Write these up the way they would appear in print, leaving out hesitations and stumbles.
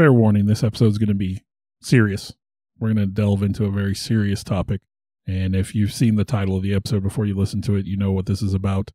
fair warning, this episode is going to be serious. We're going to delve into a very serious topic. And if you've seen the title of the episode before you listen to it, you know what this is about.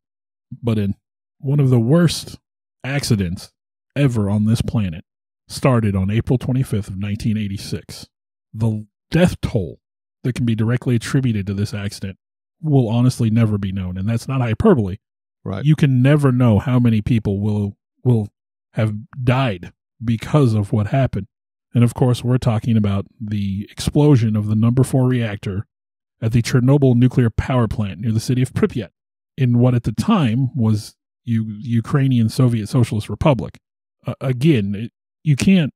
But in one of the worst accidents ever on this planet started on April 25th of 1986. The death toll that can be directly attributed to this accident will honestly never be known. And that's not hyperbole. Right. You can never know how many people will have died because of what happened. And of course, we're talking about the explosion of the number 4 reactor at the Chernobyl nuclear power plant near the city of Pripyat in what at the time was Ukrainian Soviet Socialist Republic. You can't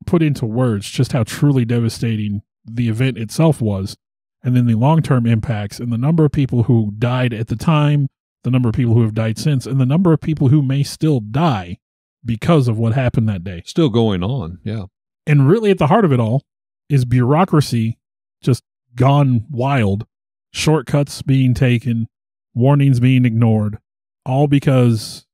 put into words just how truly devastating the event itself was, and then the long-term impacts and the number of people who died at the time, the number of people who have died since, and the number of people who may still die because of what happened that day. Still going on, yeah. And really at the heart of it all is bureaucracy just gone wild, shortcuts being taken, warnings being ignored, all because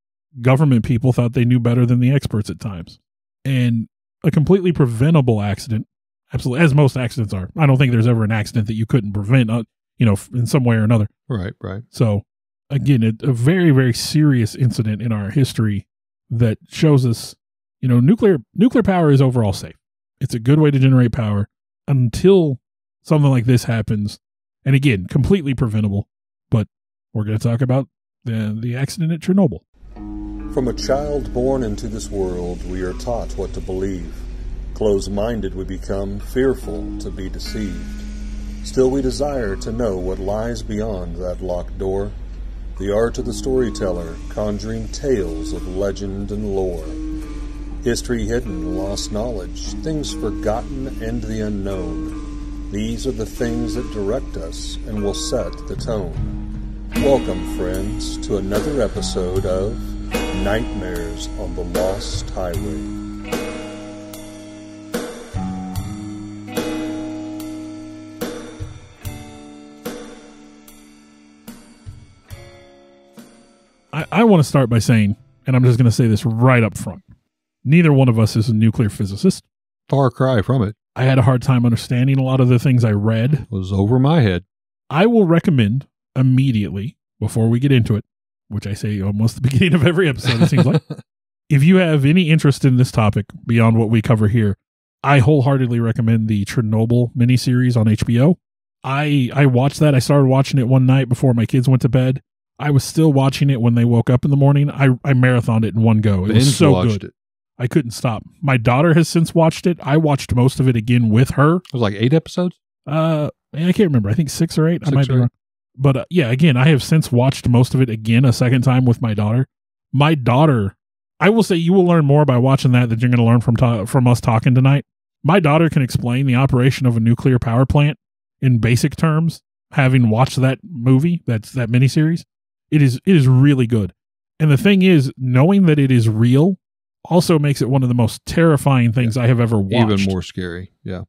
government people thought they knew better than the experts at times. And a completely preventable accident, absolutely, as most accidents are. I don't think there's ever an accident that you couldn't prevent, in some way or another. Right. So, again, a very, very serious incident in our history that shows us, nuclear power is overall safe. It's a good way to generate power until something like this happens. And again, completely preventable. But we're going to talk about the accident at Chernobyl. From a child born into this world, we are taught what to believe. Closed-minded we become, fearful to be deceived. Still we desire to know what lies beyond that locked door. The art of the storyteller, conjuring tales of legend and lore. History hidden, lost knowledge, things forgotten and the unknown. These are the things that direct us and will set the tone. Welcome, friends, to another episode of Nightmares on the Lost Highway. I want to start by saying, and I'm just going to say this right up front, neither one of us is a nuclear physicist. Far cry from it. I had a hard time understanding a lot of the things I read. It was over my head. I will recommend immediately, before we get into it, which I say almost the beginning of every episode, it seems like, if you have any interest in this topic beyond what we cover here, I wholeheartedly recommend the Chernobyl miniseries on HBO. I watched that. I started watching it one night before my kids went to bed. I was still watching it when they woke up in the morning. I marathoned it in one go. It was so good. I couldn't stop. My daughter has since watched it. I watched most of it again with her. It was like 8 episodes? I can't remember. I think 6 or 8. I might be wrong. But again, I have since watched most of it again a second time with my daughter. My daughter, I will say you will learn more by watching that than you're going to learn from us talking tonight. My daughter can explain the operation of a nuclear power plant in basic terms, having watched that movie, that miniseries. It is really good. And the thing is, knowing that it is real also makes it one of the most terrifying things I have ever watched. Even more scary, yeah.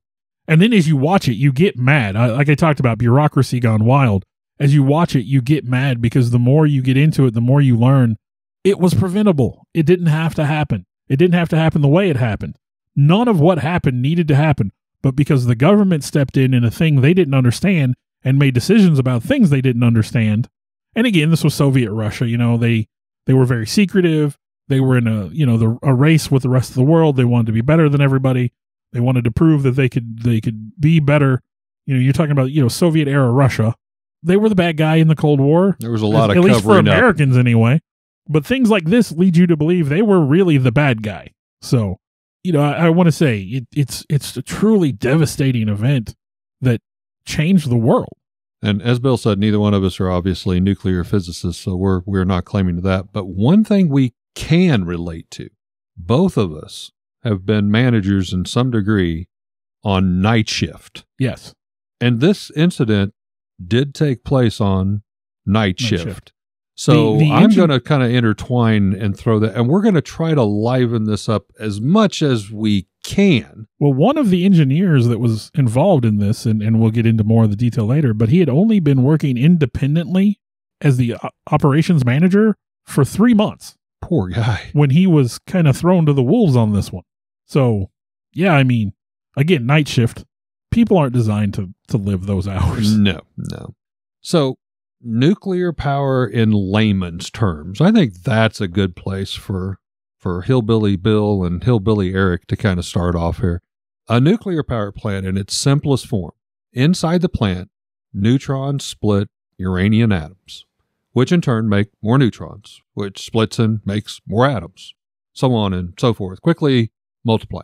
And then as you watch it, you get mad. Like I talked about, bureaucracy gone wild. As you watch it, you get mad because the more you get into it, the more you learn it was preventable. It didn't have to happen. It didn't have to happen the way it happened. None of what happened needed to happen. But because the government stepped in a thing they didn't understand and made decisions about things they didn't understand. And again, this was Soviet Russia. They were very secretive. They were in a race with the rest of the world. They wanted to be better than everybody. They wanted to prove that they could be better. You're talking about, Soviet era Russia. They were the bad guy in the Cold War. There was a lot of covering up. At least for Americans up. Anyway. But things like this lead you to believe they were really the bad guy. So, I want to say it's a truly devastating event that changed the world. And as Bill said, neither one of us are obviously nuclear physicists, so we're not claiming to that. But one thing we can relate to, both of us have been managers in some degree on night shift. Yes. And this incident did take place on night shift. So I'm going to kind of intertwine and throw that, and we're going to try to liven this up as much as we can. Well, one of the engineers that was involved in this, and we'll get into more of the detail later, but he had only been working independently as the operations manager for 3 months. Poor guy. When he was kind of thrown to the wolves on this one. So, Yeah, I mean, again, night shift. People aren't designed to live those hours. No. So nuclear power in layman's terms, I think that's a good place for Hillbilly Bill and Hillbilly Eric to kind of start off here. A nuclear power plant in its simplest form. Inside the plant, neutrons split uranium atoms, which in turn make more neutrons, which splits and makes more atoms, so on and so forth, quickly multiply.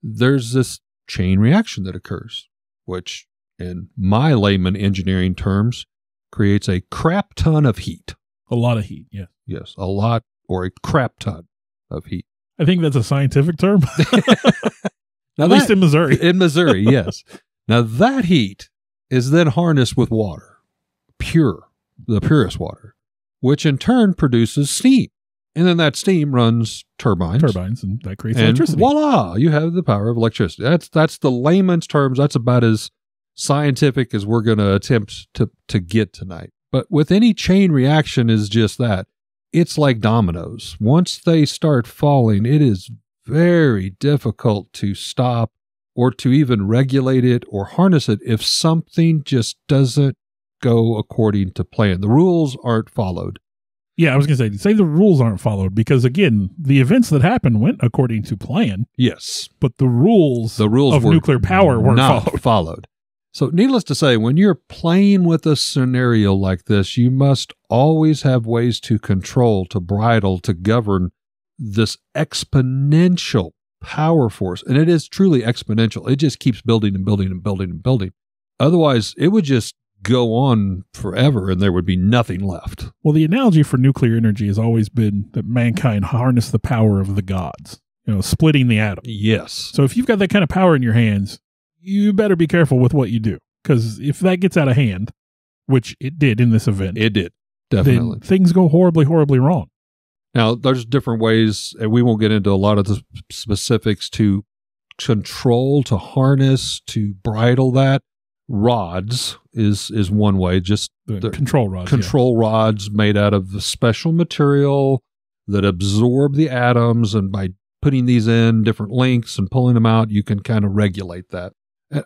There's this chain reaction that occurs, which in my layman engineering terms creates a crap ton of heat. A lot of heat, yeah. Yes, a lot or a crap ton of heat. I think that's a scientific term. Now At least in Missouri. In Missouri, yes. Now that heat is then harnessed with water, the purest water, which in turn produces steam. And then that steam runs turbines. And that creates electricity. Voila, you have the power of electricity. That's the layman's terms. That's about as scientific as we're going to attempt to get tonight. But with any chain reaction is just that. It's like dominoes. Once they start falling, it is very difficult to stop or to even regulate it or harness it if something just doesn't go according to plan. The rules aren't followed. Yeah, I was going to say the rules aren't followed because, again, the events that happened went according to plan. Yes. But the rules of nuclear power weren't not followed. So needless to say, when you're playing with a scenario like this, you must always have ways to control, to bridle, to govern this exponential power force. And it is truly exponential. It just keeps building and building and building and building. Otherwise, it would just go on forever and there would be nothing left. Well, the analogy for nuclear energy has always been that mankind harnessed the power of the gods, splitting the atom. Yes. So if you've got that kind of power in your hands, you better be careful with what you do. Because if that gets out of hand, which it did in this event. It did, definitely. Then things go horribly, horribly wrong. Now, there's different ways, and we won't get into a lot of the specifics to control, to harness, to bridle that. Rods is one way, just the control rods. Rods made out of the special material that absorb the atoms, and by putting these in different lengths and pulling them out, you can kind of regulate that.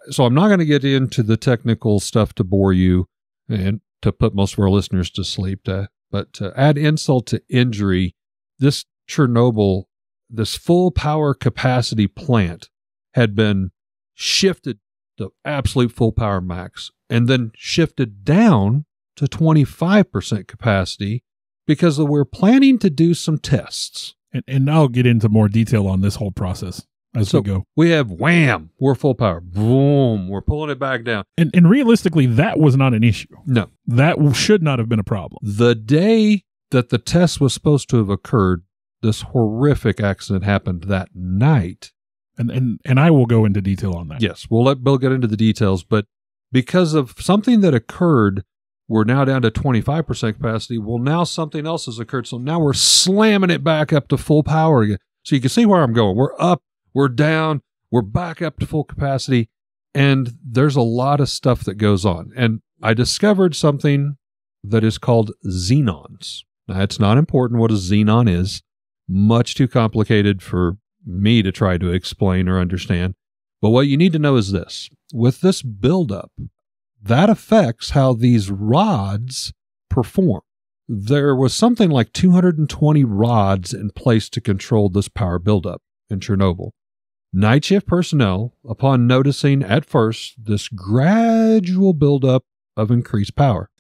So I'm not going to get into the technical stuff to bore you and to put most of our listeners to sleep. But to add insult to injury, this Chernobyl, this full power capacity plant had been shifted to absolute full power max and then shifted down to 25% capacity because we're planning to do some tests. And I'll get into more detail on this whole process as we go. We have wham, we're full power. Boom, we're pulling it back down. And realistically, that was not an issue. No. That should not have been a problem. The day that the test was supposed to have occurred, this horrific accident happened that night. And I will go into detail on that. Yes, we'll let Bill get into the details, but because of something that occurred, we're now down to 25% capacity. Well, now something else has occurred, so now we're slamming it back up to full power again. So you can see where I'm going. We're up, we're down, we're back up to full capacity, and there's a lot of stuff that goes on. And I discovered something that is called xenons. Now, it's not important what a xenon is. Much too complicated for me to try to explain or understand. But what you need to know is this. With this buildup, that affects how these rods perform. There was something like 220 rods in place to control this power buildup in Chernobyl. Night shift personnel, upon noticing at first this gradual buildup of increased power.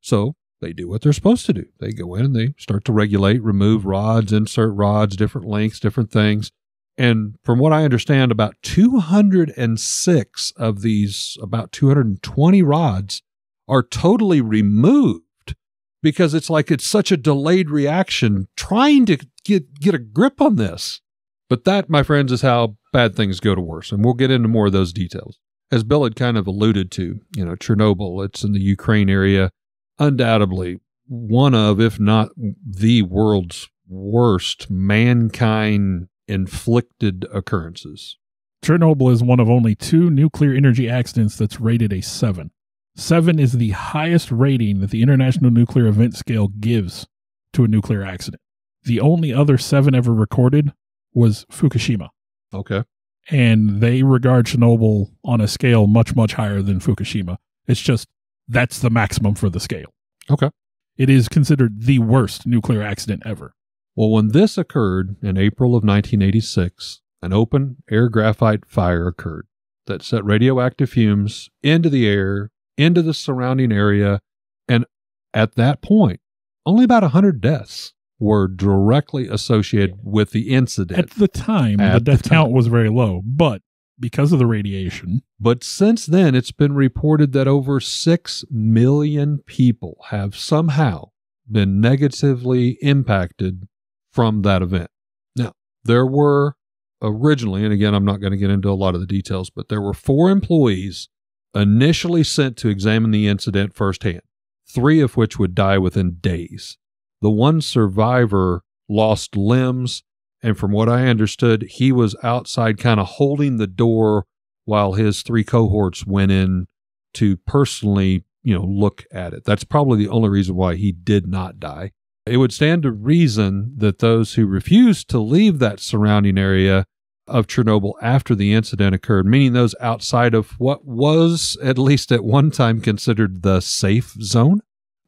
So they do what they're supposed to do. They go in and they start to regulate, remove rods, insert rods, different lengths, different things. And from what I understand, about 206 of these, about 220 rods are totally removed because it's like it's such a delayed reaction trying to get a grip on this. But that, my friends, is how bad things go to worse. And we'll get into more of those details. As Bill had kind of alluded to, Chernobyl, it's in the Ukraine area, undoubtedly one of, if not the world's worst mankind inflicted occurrences. Chernobyl is one of only 2 nuclear energy accidents that's rated a 7. 7 is the highest rating that the International Nuclear Event Scale gives to a nuclear accident. The only other 7 ever recorded was Fukushima. Okay. And they regard Chernobyl on a scale much, much higher than Fukushima. It's just, that's the maximum for the scale. Okay. It is considered the worst nuclear accident ever. Well, when this occurred in April of 1986, an open air graphite fire occurred that set radioactive fumes into the air, into the surrounding area, and at that point, only about 100 deaths were directly associated with the incident. At the time, the death count was very low, but because of the radiation. But since then, it's been reported that over 6 million people have somehow been negatively impacted from that event. Now, there were originally, and again, I'm not going to get into a lot of the details, but there were 4 employees initially sent to examine the incident firsthand, 3 of which would die within days. The one survivor lost limbs, and from what I understood, he was outside kind of holding the door while his 3 cohorts went in to personally, look at it. That's probably the only reason why he did not die. It would stand to reason that those who refused to leave that surrounding area of Chernobyl after the incident occurred, meaning those outside of what was, at least at one time, considered the safe zone,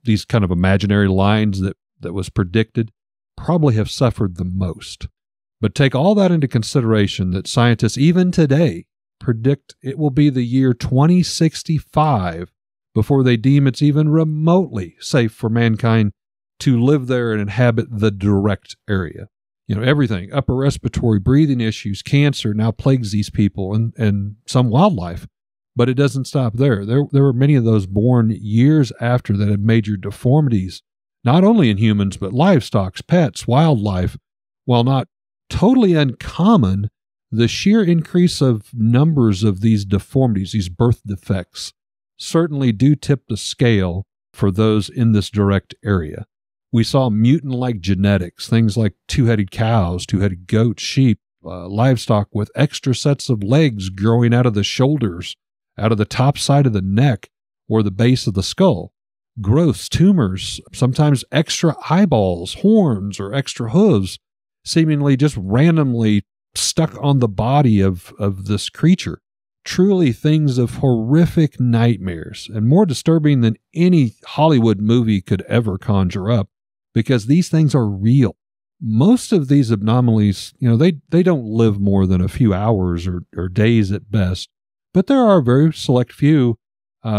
these kind of imaginary lines that was predicted, probably have suffered the most. But take all that into consideration that scientists, even today, predict it will be the year 2065 before they deem it's even remotely safe for mankind to live there and inhabit the direct area. Everything, upper respiratory, breathing issues, cancer now plagues these people and some wildlife. But it doesn't stop there. There were many of those born years after that had major deformities, not only in humans, but livestock, pets, wildlife. While not totally uncommon, the sheer increase of numbers of these deformities, these birth defects, certainly do tip the scale for those in this direct area. We saw mutant-like genetics, things like 2-headed cows, 2-headed goats, sheep, livestock with extra sets of legs growing out of the shoulders, out of the top side of the neck, or the base of the skull. Growths, tumors, sometimes extra eyeballs, horns, or extra hooves, seemingly just randomly stuck on the body of this creature. Truly things of horrific nightmares, and more disturbing than any Hollywood movie could ever conjure up, because these things are real. Most of these anomalies, they don't live more than a few hours or days at best, but there are a very select few,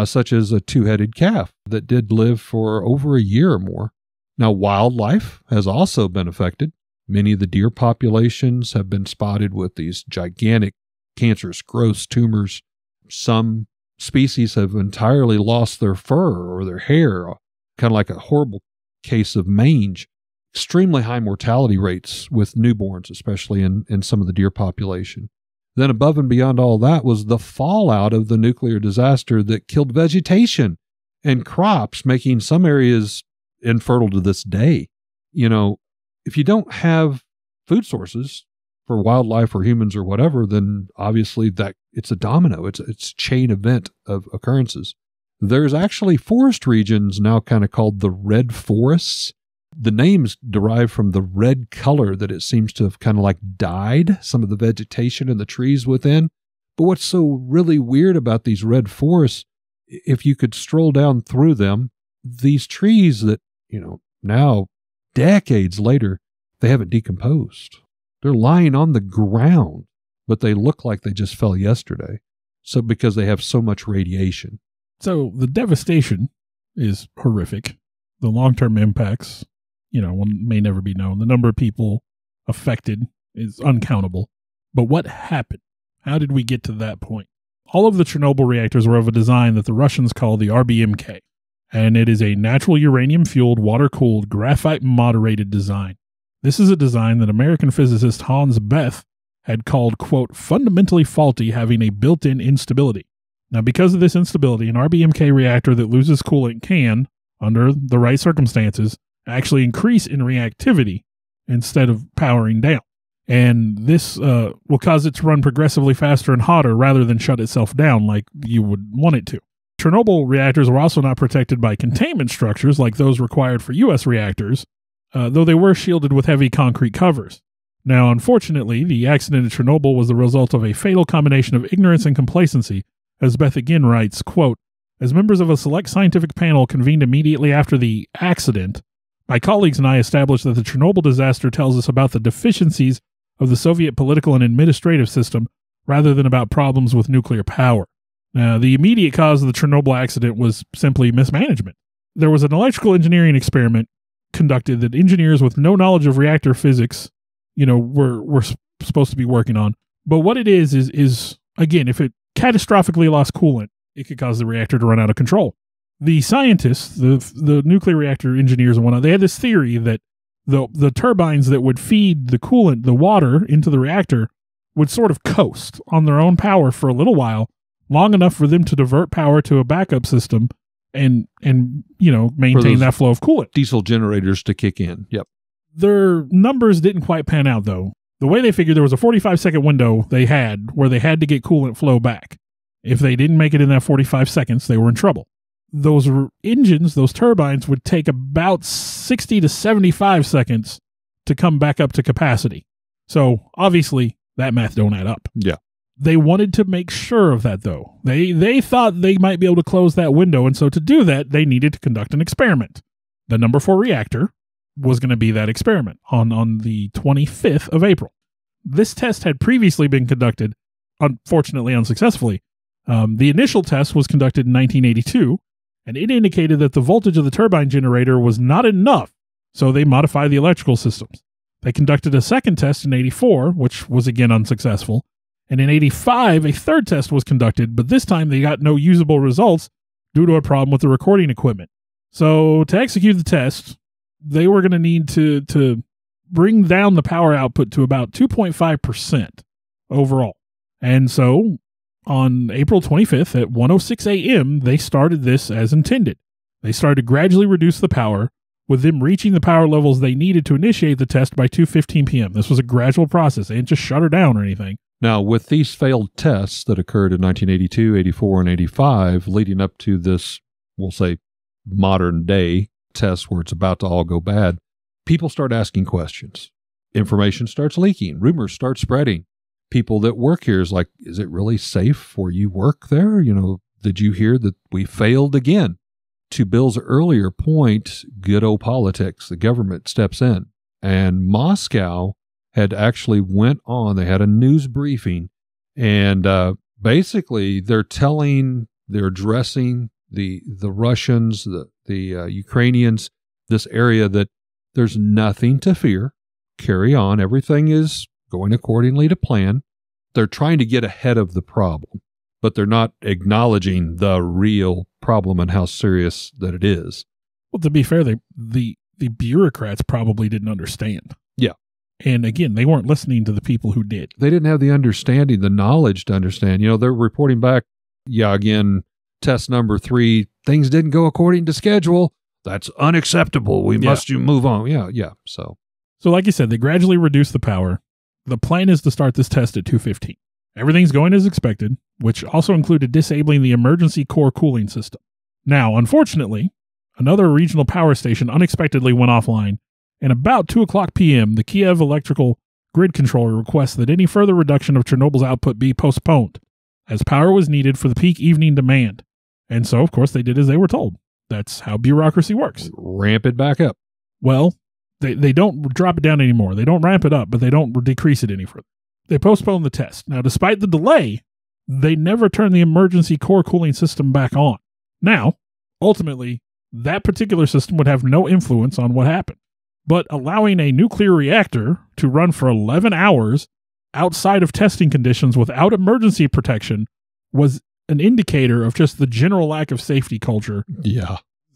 such as a 2-headed calf that did live for over a year or more. Now, wildlife has also been affected. Many of the deer populations have been spotted with these gigantic cancerous growths, tumors. Some species have entirely lost their fur or their hair, kind of like a horrible case of mange. Extremely high mortality rates with newborns, especially in some of the deer population. Then above and beyond all that was the fallout of the nuclear disaster that killed vegetation and crops, making some areas infertile to this day. If you don't have food sources for wildlife or humans or whatever, then obviously that it's a domino. It's a chain event of occurrences. There's actually forest regions now kind of called the red forests. The name's derived from the red color that it seems to have kind of like dyed some of the vegetation and the trees within. But what's so really weird about these red forests, if you could stroll down through them, these trees that, now decades later, they haven't decomposed. They're lying on the ground, but they look like they just fell yesterday. So because they have so much radiation. So the devastation is horrific. The long-term impacts, may never be known. The number of people affected is uncountable. But what happened? How did we get to that point? All of the Chernobyl reactors were of a design that the Russians call the RBMK, and it is a natural uranium-fueled, water-cooled, graphite-moderated design. This is a design that American physicist Hans Bethe had called, quote, fundamentally faulty, having a built-in instability. Now, because of this instability, an RBMK reactor that loses coolant can, under the right circumstances, actually increase in reactivity instead of powering down. And this will cause it to run progressively faster and hotter rather than shut itself down like you would want it to. Chernobyl reactors were also not protected by containment structures like those required for U.S. reactors, though they were shielded with heavy concrete covers. Now, unfortunately, the accident at Chernobyl was the result of a fatal combination of ignorance and complacency, as Beth again writes, quote, "As members of a select scientific panel convened immediately after the accident, my colleagues and I established that the Chernobyl disaster tells us about the deficiencies of the Soviet political and administrative system rather than about problems with nuclear power." Now, the immediate cause of the Chernobyl accident was simply mismanagement. There was an electrical engineering experiment conducted that engineers with no knowledge of reactor physics, were supposed to be working on. But what it is again, if it catastrophically lost coolant, it could cause the reactor to run out of control. The scientists, the nuclear reactor engineers and whatnot, they had this theory that the turbines that would feed the coolant, the water, into the reactor would sort of coast on their own power for a little while, long enough for them to divert power to a backup system and maintain that flow of coolant. Diesel generators to kick in. Yep. Their numbers didn't quite pan out, though. The way they figured, there was a 45-second window they had where they had to get coolant flow back. If they didn't make it in that 45 seconds, they were in trouble. Those engines, those turbines, would take about 60 to 75 seconds to come back up to capacity. So, obviously, that math don't add up. Yeah. They wanted to make sure of that, though. They thought they might be able to close that window, and so to do that, they needed to conduct an experiment. The number 4 reactor was going to be that experiment on the 25th of April. This test had previously been conducted, unfortunately unsuccessfully. The initial test was conducted in 1982, and it indicated that the voltage of the turbine generator was not enough, so they modified the electrical systems. They conducted a second test in 84, which was again unsuccessful, and in 85, a third test was conducted, but this time they got no usable results due to a problem with the recording equipment. So to execute the test, they were going to need to bring down the power output to about 2.5% overall. And so on April 25th at 1:06 a.m., they started this as intended. They started to gradually reduce the power, with them reaching the power levels they needed to initiate the test by 2:15 p.m. This was a gradual process. They didn't just shut her down or anything. Now, with these failed tests that occurred in 1982, 84, and 85, leading up to this, we'll say, modern day test where it's about to all go bad, people start asking questions. Information starts leaking. Rumors start spreading. People that work here is like, is it really safe where you work there? Did you hear that we failed again? To Bill's earlier point, good old politics, the government steps in. And Moscow had actually went on, they had a news briefing, and basically they're addressing the Russians, the Ukrainians, this area, that there's nothing to fear. Carry on. Everything is going accordingly to plan. They're trying to get ahead of the problem, but they're not acknowledging the real problem and how serious that it is. Well, to be fair, the bureaucrats probably didn't understand. Yeah. And again, they weren't listening to the people who did. They didn't have the understanding, the knowledge to understand. They're reporting back, again, test number 3, things didn't go according to schedule. That's unacceptable. We must move on. Yeah. So like you said, they gradually reduce the power. The plan is to start this test at 2:15. Everything's going as expected, which also included disabling the emergency core cooling system. Now, unfortunately, another regional power station unexpectedly went offline, and about 2:00 p.m., the Kiev electrical grid controller requests that any further reduction of Chernobyl's output be postponed, as power was needed for the peak evening demand. And so, of course, they did as they were told. That's how bureaucracy works. Ramp it back up. Well, they don't drop it down anymore. They don't ramp it up, but they don't decrease it any further. They postponed the test. Now, despite the delay, they never turned the emergency core cooling system back on. Now, ultimately, that particular system would have no influence on what happened. But allowing a nuclear reactor to run for 11 hours outside of testing conditions without emergency protection was an indicator of just the general lack of safety culture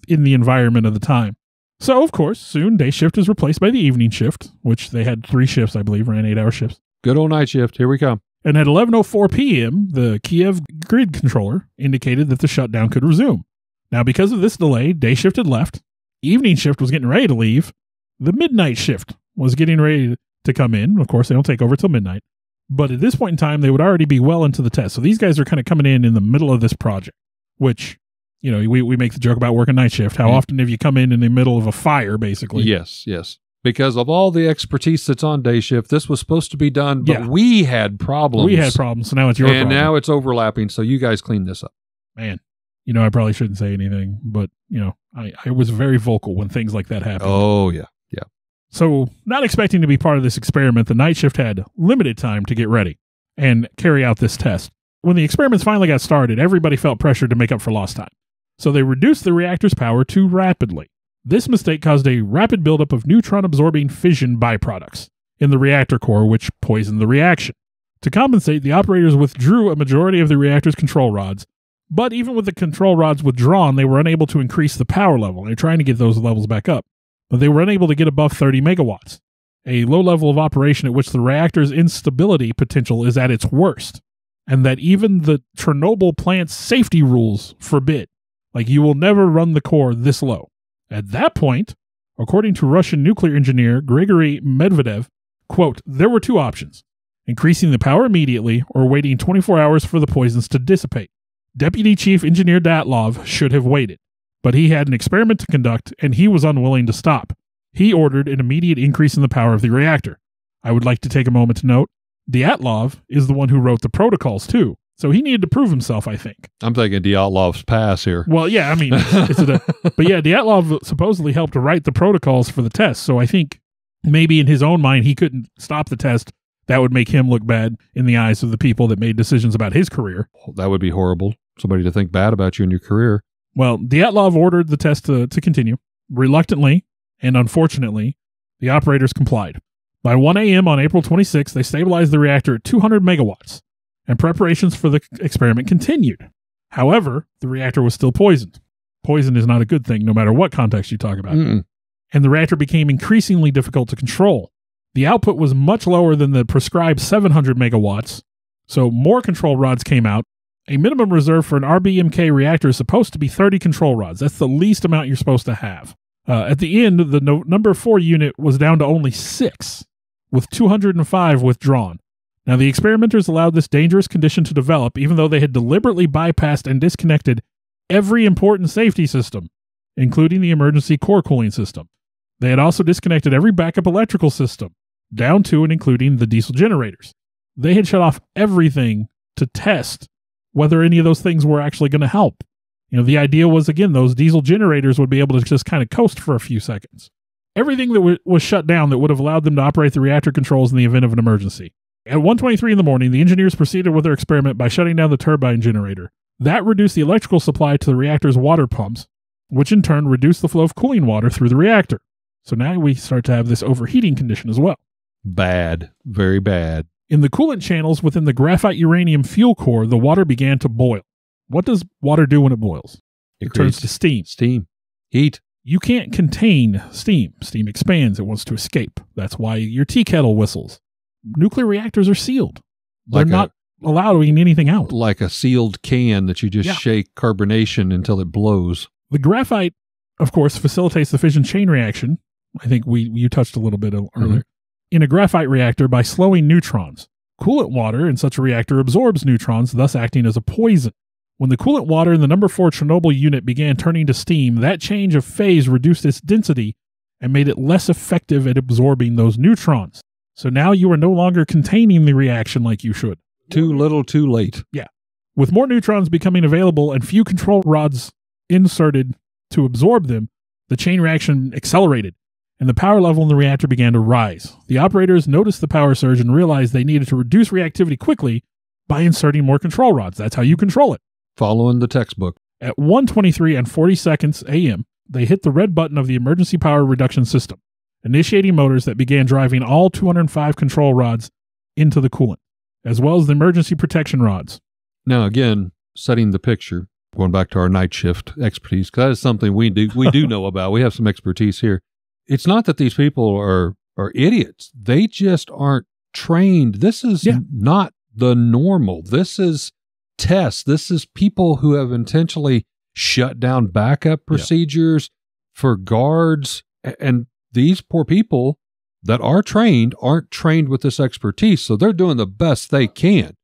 in the environment of the time. So, of course, soon day shift is replaced by the evening shift, which they had 3 shifts, I believe, ran 8-hour shifts. Good old night shift. Here we come. And at 11:04 p.m., the Kiev grid controller indicated that the shutdown could resume. Now, because of this delay, day shift had left, evening shift was getting ready to leave, the midnight shift was getting ready to come in. Of course, they don't take over till midnight. But at this point in time, they would already be well into the test. So these guys are kind of coming in the middle of this project, which, we make the joke about working night shift. How often have you come in the middle of a fire, basically? Yes. Because of all the expertise that's on day shift, this was supposed to be done, but we had problems. We had problems, so now it's your problem. And now it's overlapping, so you guys clean this up. Man, I probably shouldn't say anything, but, I was very vocal when things like that happened. Oh, yeah. So, not expecting to be part of this experiment, the night shift had limited time to get ready and carry out this test. When the experiments finally got started, everybody felt pressured to make up for lost time. So they reduced the reactor's power too rapidly. This mistake caused a rapid buildup of neutron-absorbing fission byproducts in the reactor core, which poisoned the reaction. To compensate, the operators withdrew a majority of the reactor's control rods, but even with the control rods withdrawn, they were unable to increase the power level. They're trying to get those levels back up, but they were unable to get above 30 megawatts, a low level of operation at which the reactor's instability potential is at its worst, and that even the Chernobyl plant's safety rules forbid. Like, you will never run the core this low. At that point, according to Russian nuclear engineer Grigory Medvedev, quote, there were two options: increasing the power immediately or waiting 24 hours for the poisons to dissipate. Deputy Chief Engineer Dyatlov should have waited, but he had an experiment to conduct and he was unwilling to stop. He ordered an immediate increase in the power of the reactor. I would like to take a moment to note, Dyatlov is the one who wrote the protocols too, so he needed to prove himself, I think. I'm thinking Dyatlov's pass here. Well, yeah, I mean, but yeah, Dyatlov supposedly helped to write the protocols for the test, so I think maybe in his own mind he couldn't stop the test. That would make him look bad in the eyes of the people that made decisions about his career. That would be horrible. Somebody to think bad about you in your career. Well, Dyatlov ordered the test to continue. Reluctantly, and unfortunately, the operators complied. By 1 a.m. on April 26, they stabilized the reactor at 200 megawatts, and preparations for the experiment continued. However, the reactor was still poisoned. Poison is not a good thing, no matter what context you talk about. Mm-mm. And the reactor became increasingly difficult to control. The output was much lower than the prescribed 700 megawatts, so more control rods came out. A minimum reserve for an RBMK reactor is supposed to be 30 control rods. That's the least amount you're supposed to have. At the end, the number 4 unit was down to only 6, with 205 withdrawn. Now, the experimenters allowed this dangerous condition to develop, even though they had deliberately bypassed and disconnected every important safety system, including the emergency core cooling system. They had also disconnected every backup electrical system, down to and including the diesel generators. They had shut off everything to test whether any of those things were actually going to help. The idea was, again, those diesel generators would be able to just kind of coast for a few seconds. Everything that was shut down that would have allowed them to operate the reactor controls in the event of an emergency. At 1:23 in the morning, the engineers proceeded with their experiment by shutting down the turbine generator. That reduced the electrical supply to the reactor's water pumps, which in turn reduced the flow of cooling water through the reactor. So now we start to have this overheating condition as well. Bad. Very bad. In the coolant channels within the graphite uranium fuel core, the water began to boil. What does water do when it boils? It turns to steam. Steam. Heat. You can't contain steam. Steam expands. It wants to escape. That's why your tea kettle whistles. Nuclear reactors are sealed. They're not allowing anything out. Like a sealed can that you just shake carbonation until it blows. The graphite, of course, facilitates the fission chain reaction. I think you touched a little bit earlier. Mm-hmm. In a graphite reactor by slowing neutrons. Coolant water in such a reactor absorbs neutrons, thus acting as a poison. When the coolant water in the number 4 Chernobyl unit began turning to steam, that change of phase reduced its density and made it less effective at absorbing those neutrons. So now you are no longer containing the reaction like you should. Too little, too late. Yeah. With more neutrons becoming available and few control rods inserted to absorb them, the chain reaction accelerated, and the power level in the reactor began to rise. The operators noticed the power surge and realized they needed to reduce reactivity quickly by inserting more control rods. That's how you control it. Following the textbook. At 1:23 and 40 seconds a.m., they hit the red button of the emergency power reduction system, initiating motors that began driving all 205 control rods into the coolant, as well as the emergency protection rods. Now, again, setting the picture, going back to our night shift expertise, because that is something we do know about. We have some expertise here. It's not that these people are idiots. They just aren't trained. This is not the normal. This is tests. This is people who have intentionally shut down backup procedures for guards. And these poor people that are trained aren't trained with this expertise. So they're doing the best they can.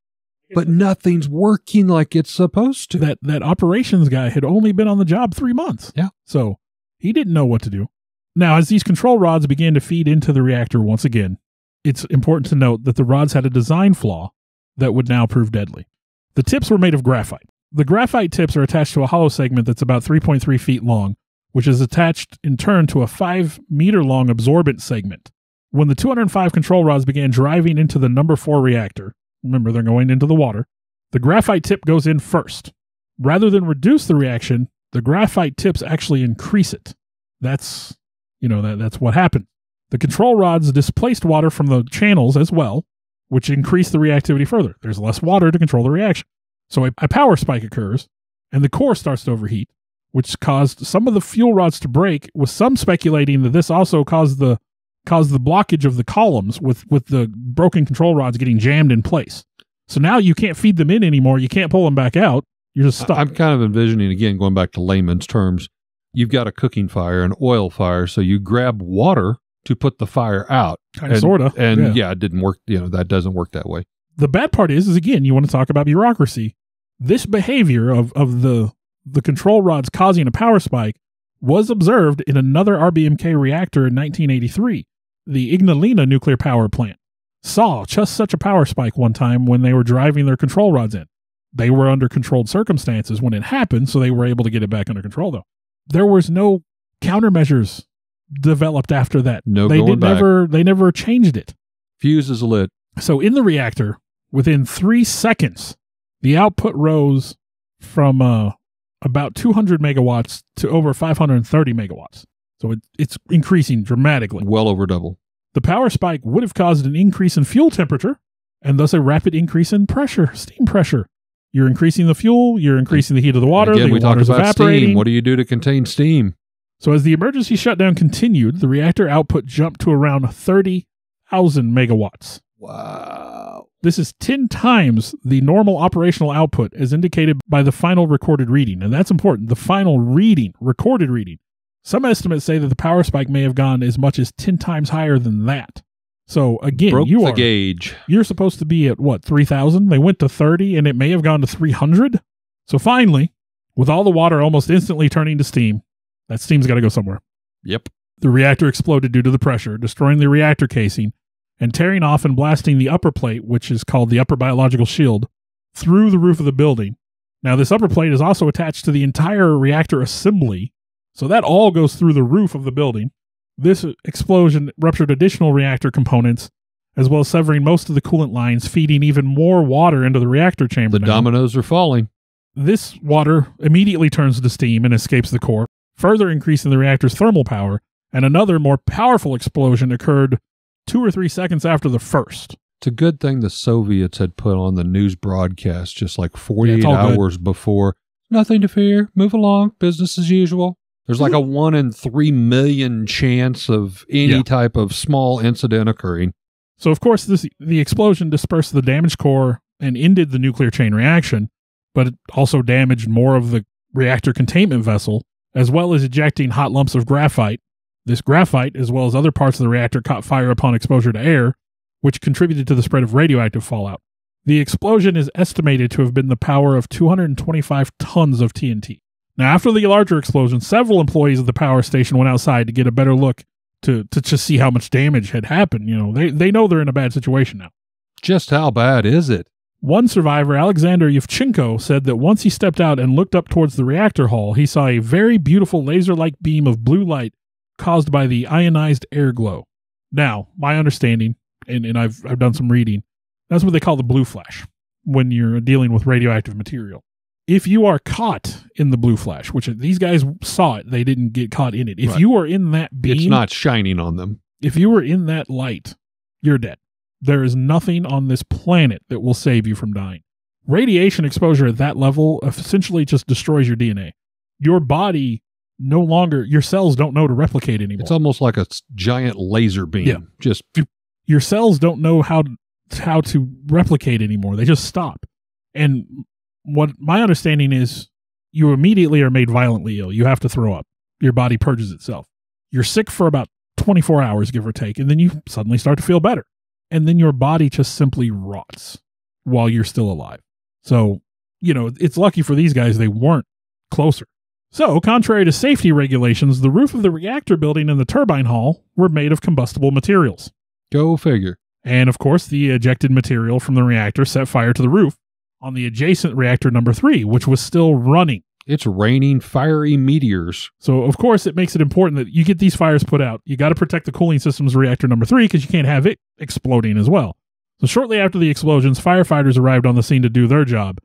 But nothing's working like it's supposed to. That operations guy had only been on the job 3 months. Yeah. So he didn't know what to do. Now, as these control rods began to feed into the reactor once again, it's important to note that the rods had a design flaw that would now prove deadly. The tips were made of graphite. The graphite tips are attached to a hollow segment that's about 3.3 feet long, which is attached in turn to a 5-meter-long absorbent segment. When the 205 control rods began driving into the number 4 reactor, remember they're going into the water, the graphite tip goes in first. Rather than reduce the reaction, the graphite tips actually increase it. That's what happened. The control rods displaced water from the channels as well, which increased the reactivity further. There's less water to control the reaction. So a power spike occurs, and the core starts to overheat, which caused some of the fuel rods to break, with some speculating that this also caused the blockage of the columns with the broken control rods getting jammed in place. So now you can't feed them in anymore. You can't pull them back out. You're just stuck. I'm kind of envisioning, again, going back to layman's terms, you've got a cooking fire, an oil fire, so you grab water to put the fire out. Sort of. And it didn't work. That doesn't work that way. The bad part is again, you want to talk about bureaucracy. This behavior of the control rods causing a power spike was observed in another RBMK reactor in 1983. The Ignalina nuclear power plant saw just such a power spike one time when they were driving their control rods in. They were under controlled circumstances when it happened, so they were able to get it back under control, though. There was no countermeasures developed after that. They never changed it. Fuse is lit. So in the reactor, within 3 seconds, the output rose from about 200 megawatts to over 530 megawatts. So it's increasing dramatically. Well over double. The power spike would have caused an increase in fuel temperature and thus a rapid increase in pressure, steam pressure. You're increasing the fuel, you're increasing the heat of the water, again, the we water's talked about evaporating. Steam. What do you do to contain steam? So as the emergency shutdown continued, the reactor output jumped to around 30,000 megawatts. Wow. This is 10 times the normal operational output as indicated by the final recorded reading. And that's important. The final reading, recorded reading. Some estimates say that the power spike may have gone as much as 10 times higher than that. So again, broke the gauge. You're supposed to be at 3,000? They went to 30 and it may have gone to 300. So finally, with all the water almost instantly turning to steam, that steam's got to go somewhere. Yep. The reactor exploded due to the pressure, destroying the reactor casing and tearing off and blasting the upper plate, which is called the upper biological shield, through the roof of the building. Now, this upper plate is also attached to the entire reactor assembly, so that all goes through the roof of the building. This explosion ruptured additional reactor components, as well as severing most of the coolant lines, feeding even more water into the reactor chamber. The dominoes are falling. This water immediately turns to steam and escapes the core, further increasing the reactor's thermal power, and another more powerful explosion occurred 2 or 3 seconds after the first. It's a good thing the Soviets had put on the news broadcast just like 48 hours before. Nothing to fear. Move along. Business as usual. There's like a 1 in 3 million chance of any type of small incident occurring. So, of course, the explosion dispersed the damaged core and ended the nuclear chain reaction, but it also damaged more of the reactor containment vessel, as well as ejecting hot lumps of graphite. This graphite, as well as other parts of the reactor, caught fire upon exposure to air, which contributed to the spread of radioactive fallout. The explosion is estimated to have been the power of 225 tons of TNT. Now, after the larger explosion, several employees of the power station went outside to get a better look to just see how much damage had happened. They know they're in a bad situation now. Just how bad is it? One survivor, Alexander Yevchenko, said that once he stepped out and looked up towards the reactor hall, he saw a very beautiful laser-like beam of blue light caused by the ionized air glow. Now, my understanding, and I've done some reading, that's what they call the blue flash when you're dealing with radioactive material. If you are caught in the blue flash, which these guys saw it, they didn't get caught in it. If you are in that beam, it's not shining on them. If you were in that light, you're dead. There is nothing on this planet that will save you from dying. Radiation exposure at that level essentially just destroys your DNA. Your body no longer, your cells don't know to replicate anymore. It's almost like a giant laser beam. Yeah. Just your cells don't know how to replicate anymore. They just stop. And what my understanding is, you immediately are made violently ill. You have to throw up. Your body purges itself. You're sick for about 24 hours, give or take, and then you suddenly start to feel better. And then your body just simply rots while you're still alive. So, it's lucky for these guys they weren't closer. So, contrary to safety regulations, the roof of the reactor building and the turbine hall were made of combustible materials. Go figure. And of course, the ejected material from the reactor set fire to the roof on the adjacent reactor number 3, which was still running. It's raining fiery meteors. So, of course, it makes it important that you get these fires put out. You got to protect the cooling systems of reactor number 3 because you can't have it exploding as well. So, shortly after the explosions, firefighters arrived on the scene to do their job.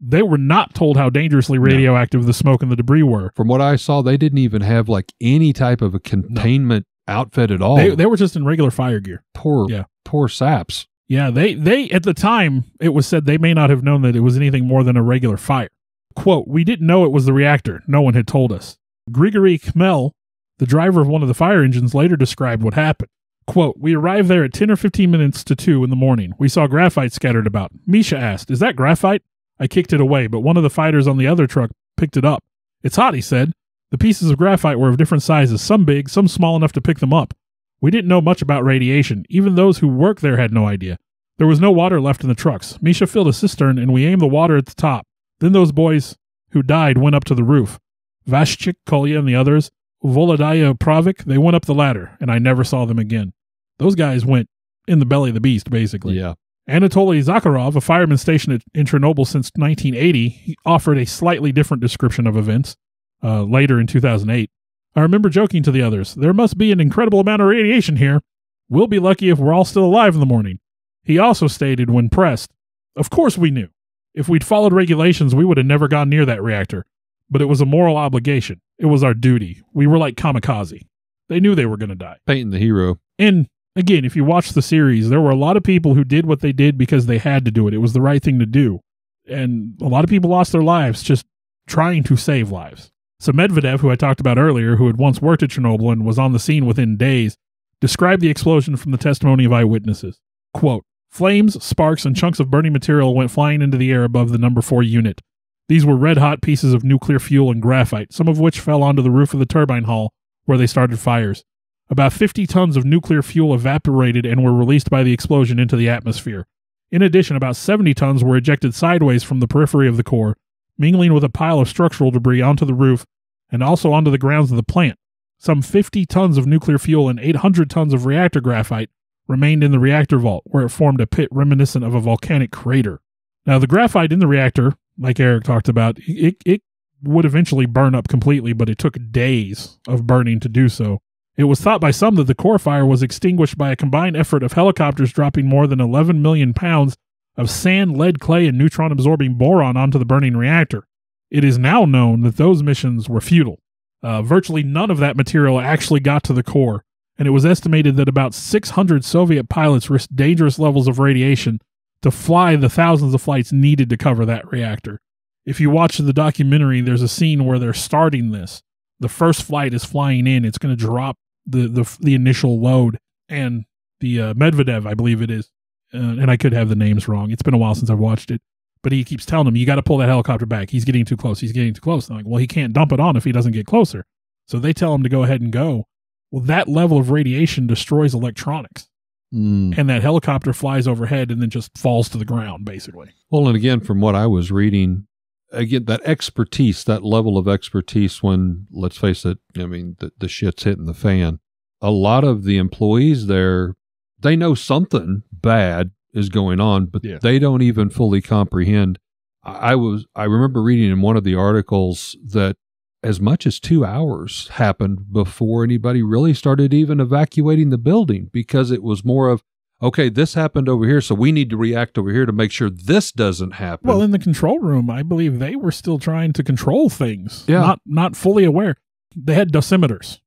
They were not told how dangerously radioactive the smoke and the debris were. From what I saw, they didn't even have like any type of a containment outfit at all. They were just in regular fire gear. Poor saps. Yeah, they at the time, it was said they may not have known that it was anything more than a regular fire. Quote, "We didn't know it was the reactor. No one had told us." Grigory Khmel, the driver of one of the fire engines, later described what happened. Quote, "We arrived there at 10 or 15 minutes to 2 in the morning. We saw graphite scattered about. Misha asked, 'Is that graphite?' I kicked it away, but one of the fighters on the other truck picked it up. 'It's hot,' he said. The pieces of graphite were of different sizes, some big, some small enough to pick them up. We didn't know much about radiation. Even those who worked there had no idea. There was no water left in the trucks. Misha filled a cistern, and we aimed the water at the top. Then those boys who died went up to the roof. Vashchik, Kolya, and the others, Volodya Pravik, they went up the ladder, and I never saw them again. Those guys went in the belly of the beast, basically." Yeah. Anatoly Zakharov, a fireman stationed in Chernobyl since 1980, he offered a slightly different description of events later in 2008. "I remember joking to the others, 'There must be an incredible amount of radiation here. We'll be lucky if we're all still alive in the morning.' He also stated when pressed, 'Of course we knew. If we'd followed regulations, we would have never gone near that reactor. But it was a moral obligation. It was our duty. We were like kamikaze. They knew they were going to die.'" Painting the hero. And again, if you watch the series, there were a lot of people who did what they did because they had to do it. It was the right thing to do. And a lot of people lost their lives just trying to save lives. So Medvedev, who I talked about earlier, who had once worked at Chernobyl and was on the scene within days, described the explosion from the testimony of eyewitnesses. Quote, "Flames, sparks, and chunks of burning material went flying into the air above the number 4 unit. These were red-hot pieces of nuclear fuel and graphite, some of which fell onto the roof of the turbine hall where they started fires. About 50 tons of nuclear fuel evaporated and were released by the explosion into the atmosphere. In addition, about 70 tons were ejected sideways from the periphery of the core, mingling with a pile of structural debris onto the roof and also onto the grounds of the plant. Some 50 tons of nuclear fuel and 800 tons of reactor graphite remained in the reactor vault, where it formed a pit reminiscent of a volcanic crater. Now, the graphite in the reactor, like Eric talked about, it would eventually burn up completely, but it took days of burning to do so. It was thought by some that the core fire was extinguished by a combined effort of helicopters dropping more than 11 million pounds of sand, lead, clay, and neutron-absorbing boron onto the burning reactor. It is now known that those missions were futile. Virtually none of that material actually got to the core, and it was estimated that about 600 Soviet pilots risked dangerous levels of radiation to fly the thousands of flights needed to cover that reactor. If you watch the documentary, there's a scene where they're starting this. The first flight is flying in. It's going to drop the initial load, and the Medvedev, I believe it is, and I could have the names wrong. It's been a while since I've watched it, but he keeps telling them, "You got to pull that helicopter back. He's getting too close. He's getting too close." And I'm like, well, he can't dump it on if he doesn't get closer. So they tell him to go ahead and go. Well, that level of radiation destroys electronics, and that helicopter flies overhead and then just falls to the ground, basically. Well, and again, from what I was reading, again, that expertise, that level of expertise when, let's face it, I mean, the shit's hitting the fan. A lot of the employees there, they know something bad is going on, but they don't even fully comprehend. I remember reading in one of the articles that as much as 2 hours happened before anybody really started even evacuating the building, because it was more of, okay, this happened over here, so we need to react over here to make sure this doesn't happen. Well, in the control room, I believe they were still trying to control things, yeah. not fully aware. They had dosimeters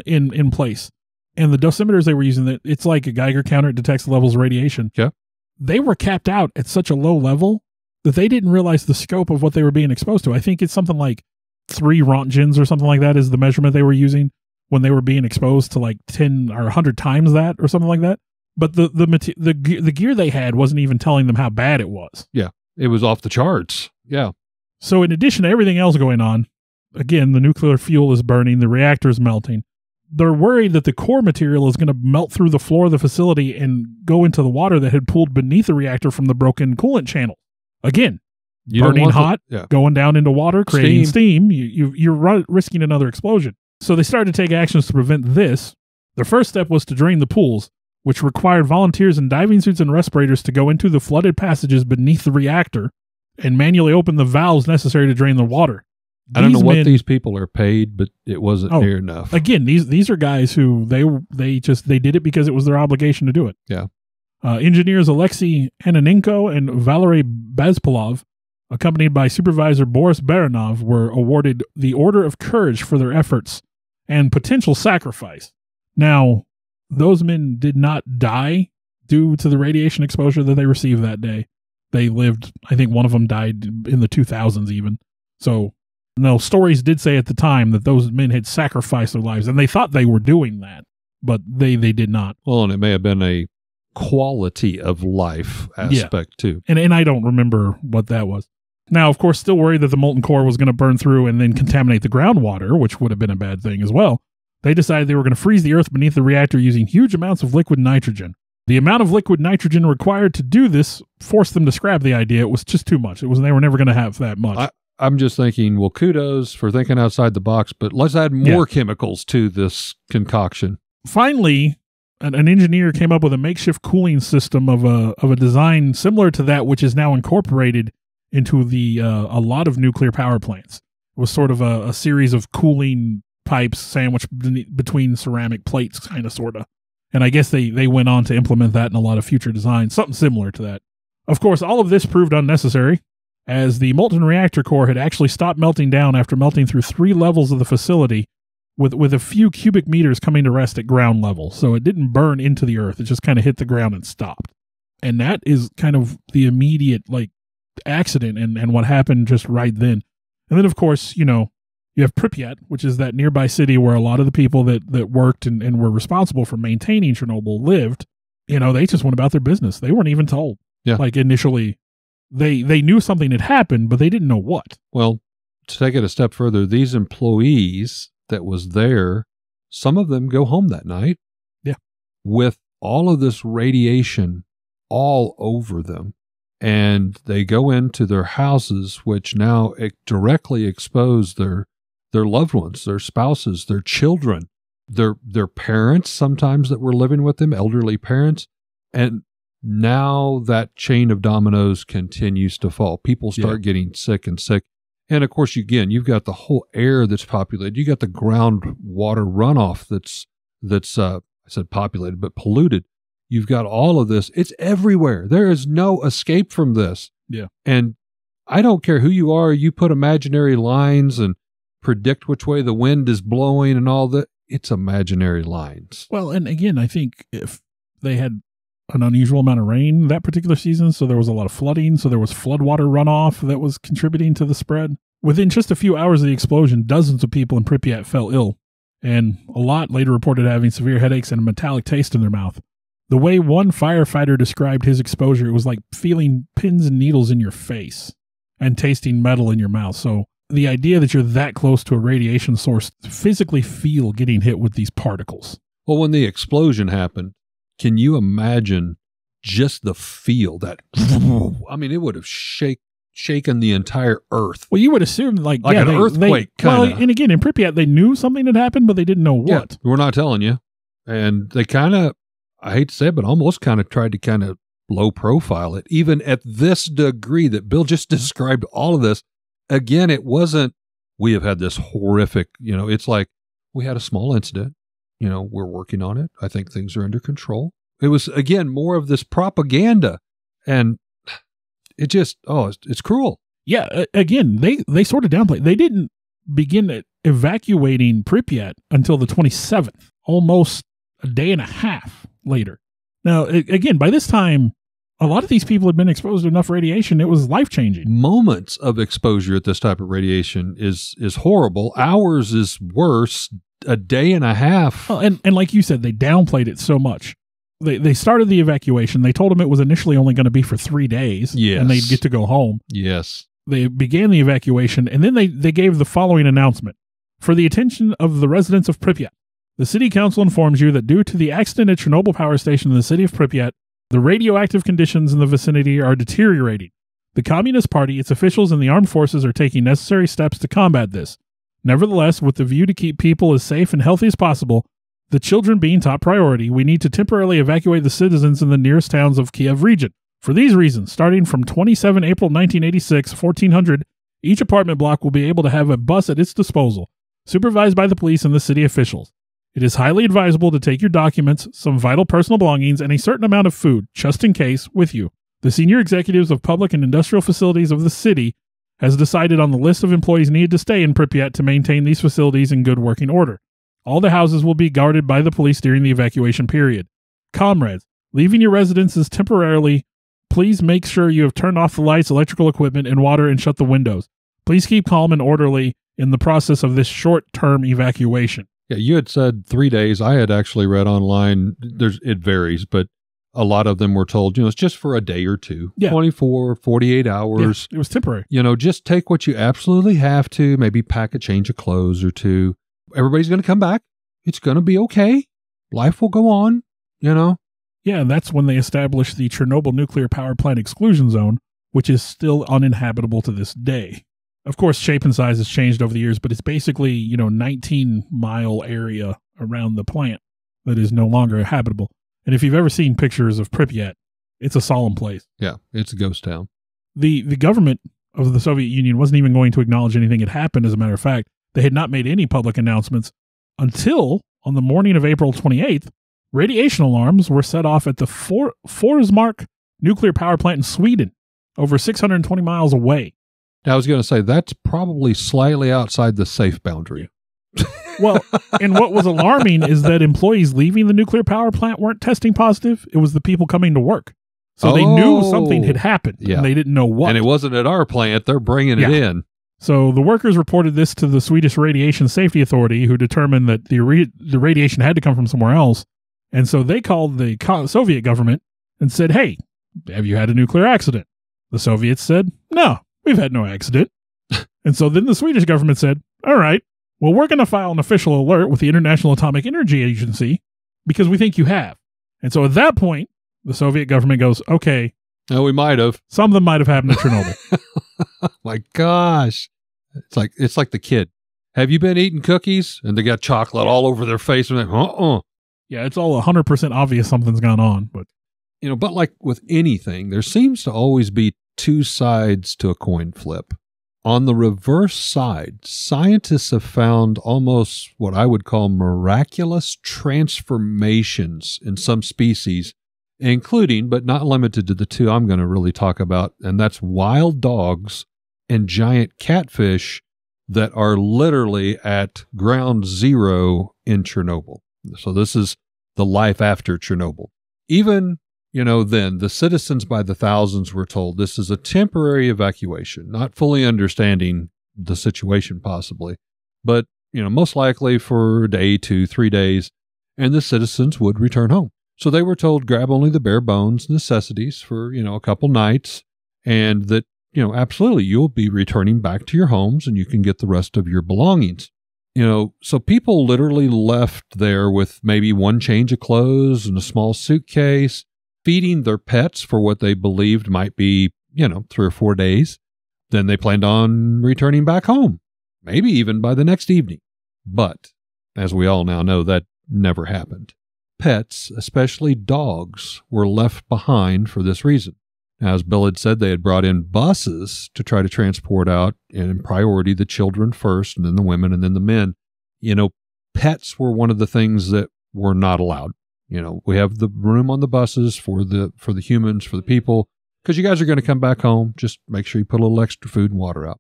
in place, and the dosimeters they were using, it's like a Geiger counter. It detects the levels of radiation. Yeah. They were capped out at such a low level that they didn't realize the scope of what they were being exposed to. I think it's something like 3 rontgens or something like that is the measurement they were using when they were being exposed to like 10 or 100 times that or something like that. But the gear they had wasn't even telling them how bad it was. Yeah, it was off the charts. Yeah. So in addition to everything else going on, again, the nuclear fuel is burning, the reactor is melting. They're worried that the core material is going to melt through the floor of the facility and go into the water that had pooled beneath the reactor from the broken coolant channel. Again, You don't burning want hot, yeah. going down into water, creating steam. You're risking another explosion. So they started to take actions to prevent this. Their first step was to drain the pools, which required volunteers in diving suits and respirators to go into the flooded passages beneath the reactor and manually open the valves necessary to drain the water. I don't know what these people are paid, but it wasn't near enough. Again, these are guys who they did it because it was their obligation to do it. Yeah. Engineers Alexei Ananenko and Valery Bazpalov, accompanied by Supervisor Boris Baranov, were awarded the Order of Courage for their efforts and potential sacrifice. Now, those men did not die due to the radiation exposure that they received that day. They lived, I think one of them died in the 2000s even. So, no, stories did say at the time that those men had sacrificed their lives, and they thought they were doing that, but they did not. Well, and it may have been a quality of life aspect too. And I don't remember what that was. Now, of course, still worried that the molten core was going to burn through and then contaminate the groundwater, which would have been a bad thing as well. They decided they were going to freeze the earth beneath the reactor using huge amounts of liquid nitrogen. The amount of liquid nitrogen required to do this forced them to scrap the idea. It was just too much. They were never going to have that much. I'm just thinking, well, kudos for thinking outside the box, but let's add more chemicals to this concoction. Finally, an engineer came up with a makeshift cooling system of a design similar to that which is now incorporated into a lot of nuclear power plants. It was sort of a series of cooling pipes sandwiched between ceramic plates, kind of, sort of. And I guess they went on to implement that in a lot of future designs, something similar to that. Of course, all of this proved unnecessary, as the molten reactor core had actually stopped melting down after melting through 3 levels of the facility, with a few cubic meters coming to rest at ground level. So it didn't burn into the earth. It just kind of hit the ground and stopped. And that is kind of the immediate accident and what happened just right then. And then, of course, you have Pripyat, which is that nearby city where a lot of the people that worked and were responsible for maintaining Chernobyl lived. They just went about their business. They weren't even told. Yeah. Initially, they knew something had happened, but they didn't know what. Well, to take it a step further, these employees that was there, some of them go home that night. Yeah. With all of this radiation all over them. And they go into their houses, which now directly expose their loved ones, their spouses, their children, their parents sometimes that were living with them, elderly parents. And now that chain of dominoes continues to fall. People start getting sick and sick. And of course, you've got the whole air that's populated. You got the groundwater runoff that's I said populated, but polluted. You've got all of this. It's everywhere. There is no escape from this. Yeah. And I don't care who you are. You put imaginary lines and predict which way the wind is blowing and all that. It's imaginary lines. Well, and again, I think if they had an unusual amount of rain that particular season, so there was a lot of flooding, so there was floodwater runoff that was contributing to the spread. Within just a few hours of the explosion, dozens of people in Pripyat fell ill, and a lot later reported having severe headaches and a metallic taste in their mouth. The way one firefighter described his exposure, it was like feeling pins and needles in your face and tasting metal in your mouth. So the idea that you're that close to a radiation source, physically feel getting hit with these particles. Well, when the explosion happened, can you imagine just the feel that, I mean, it would have shaken the entire earth. Well, you would assume an earthquake kind of. Well, and again, in Pripyat, they knew something had happened, but they didn't know what. Yeah, we're not telling you. And they kind of, I hate to say it, but almost kind of tried to kind of low profile it, even at this degree that Bill just described all of this. Again, it wasn't, we have had this horrific, it's like we had a small incident, we're working on it. I think things are under control. It was, again, more of this propaganda, and it just, it's cruel. Yeah. Again, they sort of downplayed. They didn't begin evacuating Pripyat until the 27th, almost a day and a half later. Now, again, by this time, a lot of these people had been exposed to enough radiation, it was life-changing. Moments of exposure at this type of radiation is horrible. Hours is worse. A day and a half. Well, and like you said, they downplayed it so much. They started the evacuation. They told them it was initially only going to be for 3 days. Yes. And they'd get to go home. Yes. They began the evacuation, and then they gave the following announcement. For the attention of the residents of Pripyat, the city council informs you that due to the accident at Chernobyl power station in the city of Pripyat, the radioactive conditions in the vicinity are deteriorating. The Communist Party, its officials, and the armed forces are taking necessary steps to combat this. Nevertheless, with the view to keep people as safe and healthy as possible, the children being top priority, we need to temporarily evacuate the citizens in the nearest towns of Kiev region. For these reasons, starting from 27 April 1986, 1400, each apartment block will be able to have a bus at its disposal, supervised by the police and the city officials. It is highly advisable to take your documents, some vital personal belongings, and a certain amount of food, just in case, with you. The senior executives of public and industrial facilities of the city has decided on the list of employees needed to stay in Pripyat to maintain these facilities in good working order. All the houses will be guarded by the police during the evacuation period. Comrades, leaving your residences temporarily, please make sure you have turned off the lights, electrical equipment, and water and shut the windows. Please keep calm and orderly in the process of this short-term evacuation. Yeah, you had said 3 days. I had actually read online, it varies, but a lot of them were told, it's just for a day or two, 24, 48 hours. Yeah, it was temporary. Just take what you absolutely have to, maybe pack a change of clothes or two. Everybody's going to come back. It's going to be okay. Life will go on, Yeah, and that's when they established the Chernobyl nuclear power plant exclusion zone, which is still uninhabitable to this day. Of course, shape and size has changed over the years, but it's basically, 19-mile area around the plant that is no longer habitable. And if you've ever seen pictures of Pripyat, it's a solemn place. Yeah, it's a ghost town. The government of the Soviet Union wasn't even going to acknowledge anything had happened, as a matter of fact. They had not made any public announcements until, on the morning of April 28th, radiation alarms were set off at the Forsmark nuclear power plant in Sweden, over 620 miles away. I was going to say, that's probably slightly outside the safe boundary. Well, and what was alarming is that employees leaving the nuclear power plant weren't testing positive. It was the people coming to work. So they knew something had happened, and they didn't know what. And it wasn't at our plant. They're bringing it in. So the workers reported this to the Swedish Radiation Safety Authority, who determined that the radiation had to come from somewhere else. And so they called the Soviet government and said, hey, have you had a nuclear accident? The Soviets said, no, we've had no accident. And so then the Swedish government said, all right, well, we're going to file an official alert with the International Atomic Energy Agency because we think you have. And so at that point, the Soviet government goes, okay. No, we might have. Some of them might have happened at Chernobyl. Oh my gosh. It's like the kid. Have you been eating cookies? And they got chocolate all over their face. And they're Yeah, it's all 100% obvious something's gone on. But but like with anything, there seems to always be two sides to a coin flip. On the reverse side, scientists have found almost what I would call miraculous transformations in some species, including, but not limited to the two I'm going to really talk about, and that's wild dogs and giant catfish that are literally at ground zero in Chernobyl. So this is the life after Chernobyl. Even, then the citizens by the thousands were told this is a temporary evacuation, not fully understanding the situation possibly, but, most likely for a day, 2, 3 days, and the citizens would return home. So they were told grab only the bare bones necessities for, a couple nights, and that, absolutely you'll be returning back to your homes and you can get the rest of your belongings. So people literally left there with maybe one change of clothes and a small suitcase, feeding their pets for what they believed might be, 3 or 4 days. Then they planned on returning back home, maybe even by the next evening. But as we all now know, that never happened. Pets, especially dogs, were left behind for this reason. Now, as Bill had said, they had brought in buses to try to transport out, and in priority, the children first, and then the women, and then the men. Pets were one of the things that were not allowed. We have the room on the buses for the humans, for the people, because you guys are going to come back home. Just make sure you put a little extra food and water out.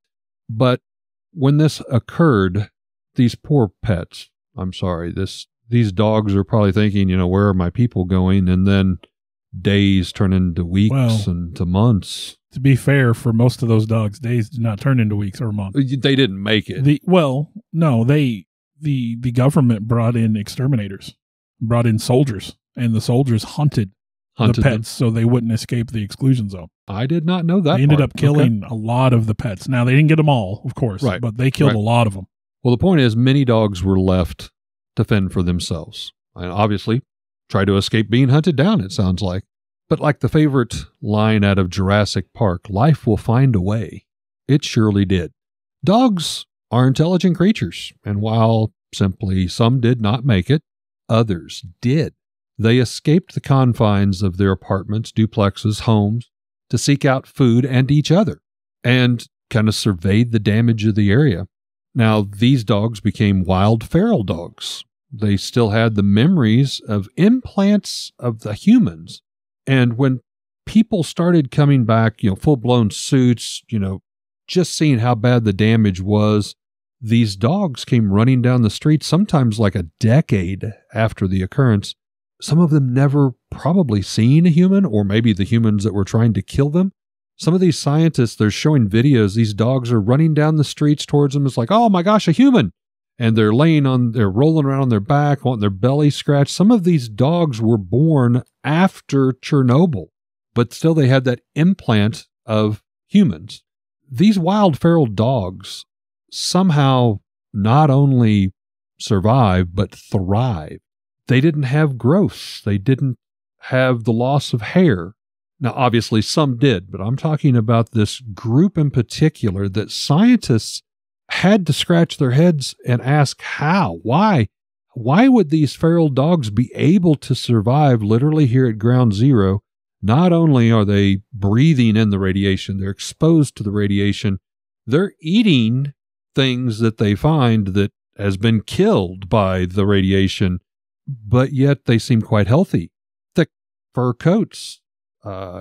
But when this occurred, these poor pets, I'm sorry, these dogs are probably thinking, where are my people going? And then days turn into weeks and to months. To be fair, for most of those dogs, days did not turn into weeks or months. They didn't make it. The government brought in exterminators, brought in soldiers, and the soldiers hunted the pets them, so they wouldn't escape the exclusion zone. I did not know that. They ended up killing a lot of the pets. Now, they didn't get them all, of course, but they killed a lot of them. Well, the point is, many dogs were left to fend for themselves. And obviously, try to escape being hunted down, it sounds like. But like the favorite line out of Jurassic Park, life will find a way. It surely did. Dogs are intelligent creatures, and while simply some did not make it, others did. They escaped the confines of their apartments, duplexes, homes, to seek out food and each other, and kind of surveyed the damage of the area. Now, these dogs became wild feral dogs. They still had the memories of implants of the humans. And when people started coming back, full-blown suits, just seeing how bad the damage was, these dogs came running down the street, sometimes like a decade after the occurrence. Some of them never probably seen a human, or maybe the humans that were trying to kill them. Some of these scientists, they're showing videos. These dogs are running down the streets towards them. It's like, oh my gosh, a human. And they're they're rolling around on their back, wanting their belly scratched. Some of these dogs were born after Chernobyl, but still they had that implant of humans. These wild feral dogs somehow not only survive, but thrive. They didn't have growth. They didn't have the loss of hair. Now, obviously, some did, but I'm talking about this group in particular that scientists had to scratch their heads and ask how, why would these feral dogs be able to survive literally here at ground zero? Not only are they breathing in the radiation, they're exposed to the radiation, they're eating things that they find that has been killed by the radiation, but yet they seem quite healthy. Thick fur coats,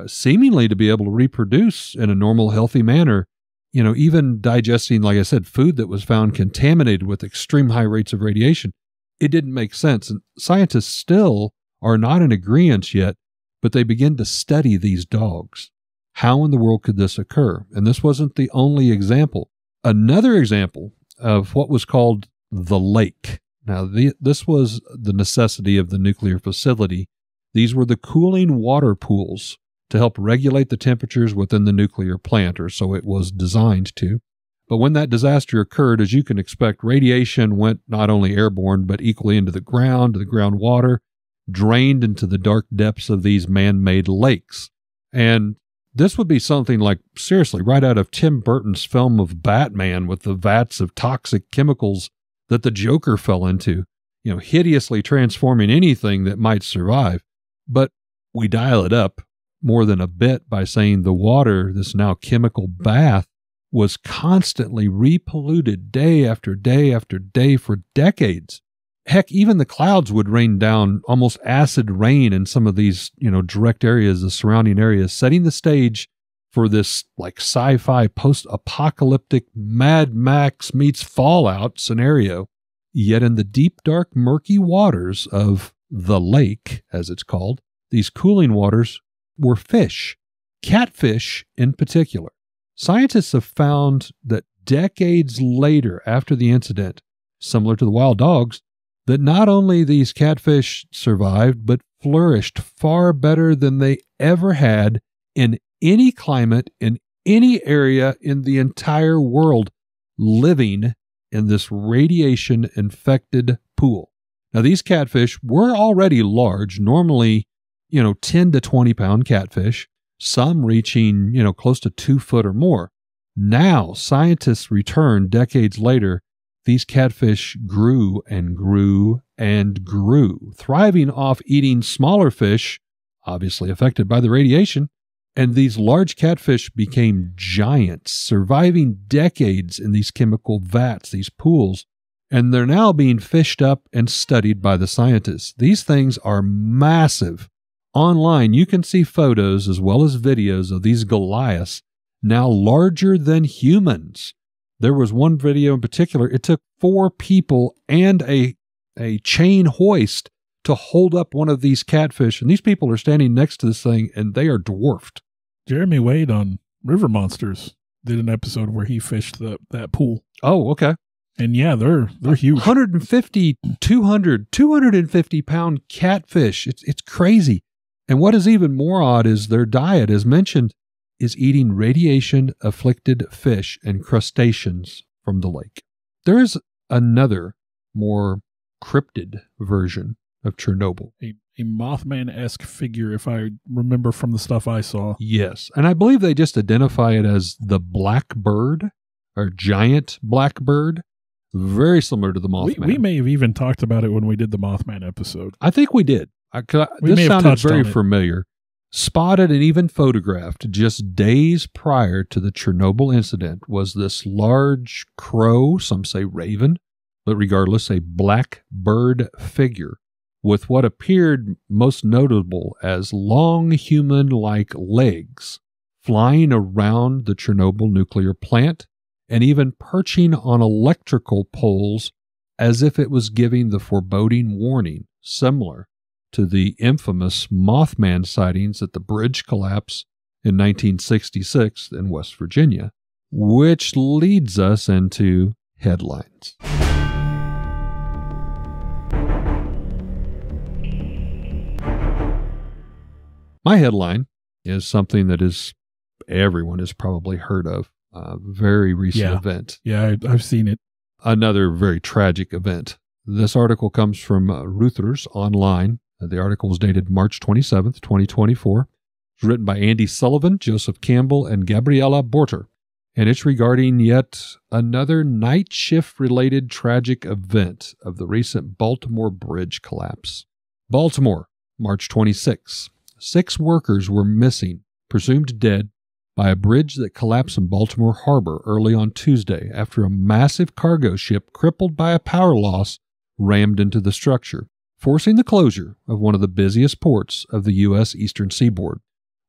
seemingly to be able to reproduce in a normal, healthy manner. Even digesting, like I said, food that was found contaminated with extreme high rates of radiation. It didn't make sense. And scientists still are not in agreement yet, but they begin to study these dogs. How in the world could this occur? And this wasn't the only example. Another example of what was called the lake. Now, this was the necessity of the nuclear facility. These were the cooling water pools to help regulate the temperatures within the nuclear plant, or so it was designed to. But when that disaster occurred, as you can expect, radiation went not only airborne, but equally into the groundwater, drained into the dark depths of these man-made lakes. And this would be something like, seriously, right out of Tim Burton's film of Batman with the vats of toxic chemicals that the Joker fell into, hideously transforming anything that might survive. But we dial it up more than a bit by saying the water, this now chemical bath, was constantly repolluted day after day after day for decades. Heck, even the clouds would rain down almost acid rain in some of these, direct areas, the surrounding areas, setting the stage for this like sci-fi post-apocalyptic Mad Max meets Fallout scenario. Yet in the deep, dark, murky waters of the lake, as it's called, these cooling waters were fish, catfish in particular. Scientists have found that decades later after the incident, similar to the wild dogs, that not only these catfish survived, but flourished far better than they ever had in any climate, in any area in the entire world, living in this radiation-infected pool. Now, these catfish were already large, normally 10 to 20 pound catfish, some reaching, close to 2 foot or more. Now, scientists return decades later. These catfish grew and grew and grew, thriving off eating smaller fish, obviously affected by the radiation. And these large catfish became giants, surviving decades in these chemical vats, these pools. And they're now being fished up and studied by the scientists. These things are massive. Online, you can see photos as well as videos of these Goliaths, now larger than humans. There was one video in particular, it took 4 people and a chain hoist to hold up one of these catfish. And these people are standing next to this thing, and they are dwarfed. Jeremy Wade on River Monsters did an episode where he fished that pool. Oh, okay. And yeah, they're huge. 150, 200, 250 pound catfish. It's crazy. And what is even more odd is their diet, as mentioned, is eating radiation-afflicted fish and crustaceans from the lake. There is another, more cryptid version of Chernobyl. a Mothman-esque figure, if I remember from the stuff I saw. Yes. And I believe they just identify it as the black bird or giant black bird. Very similar to the Mothman. We may have even talked about it when we did the Mothman episode. I think we did. This sounded very familiar. Spotted and even photographed just days prior to the Chernobyl incident was this large crow, some say raven, but regardless, a black bird figure with what appeared most notable as long human-like legs flying around the Chernobyl nuclear plant and even perching on electrical poles as if it was giving the foreboding warning, similar to the infamous Mothman sightings at the bridge collapse in 1966 in West Virginia, which leads us into headlines. My headline is something that everyone has probably heard of. A very recent event. Yeah, I've seen it. Another very tragic event. This article comes from Reuters Online. The article was dated March 27th, 2024. It's written by Andy Sullivan, Joseph Campbell, and Gabriella Borter. And it's regarding yet another night shift-related tragic event of the recent Baltimore bridge collapse. Baltimore, March 26. 6 workers were missing, presumed dead, by a bridge that collapsed in Baltimore Harbor early on Tuesday after a massive cargo ship crippled by a power loss rammed into the structure, forcing the closure of one of the busiest ports of the U.S. eastern seaboard.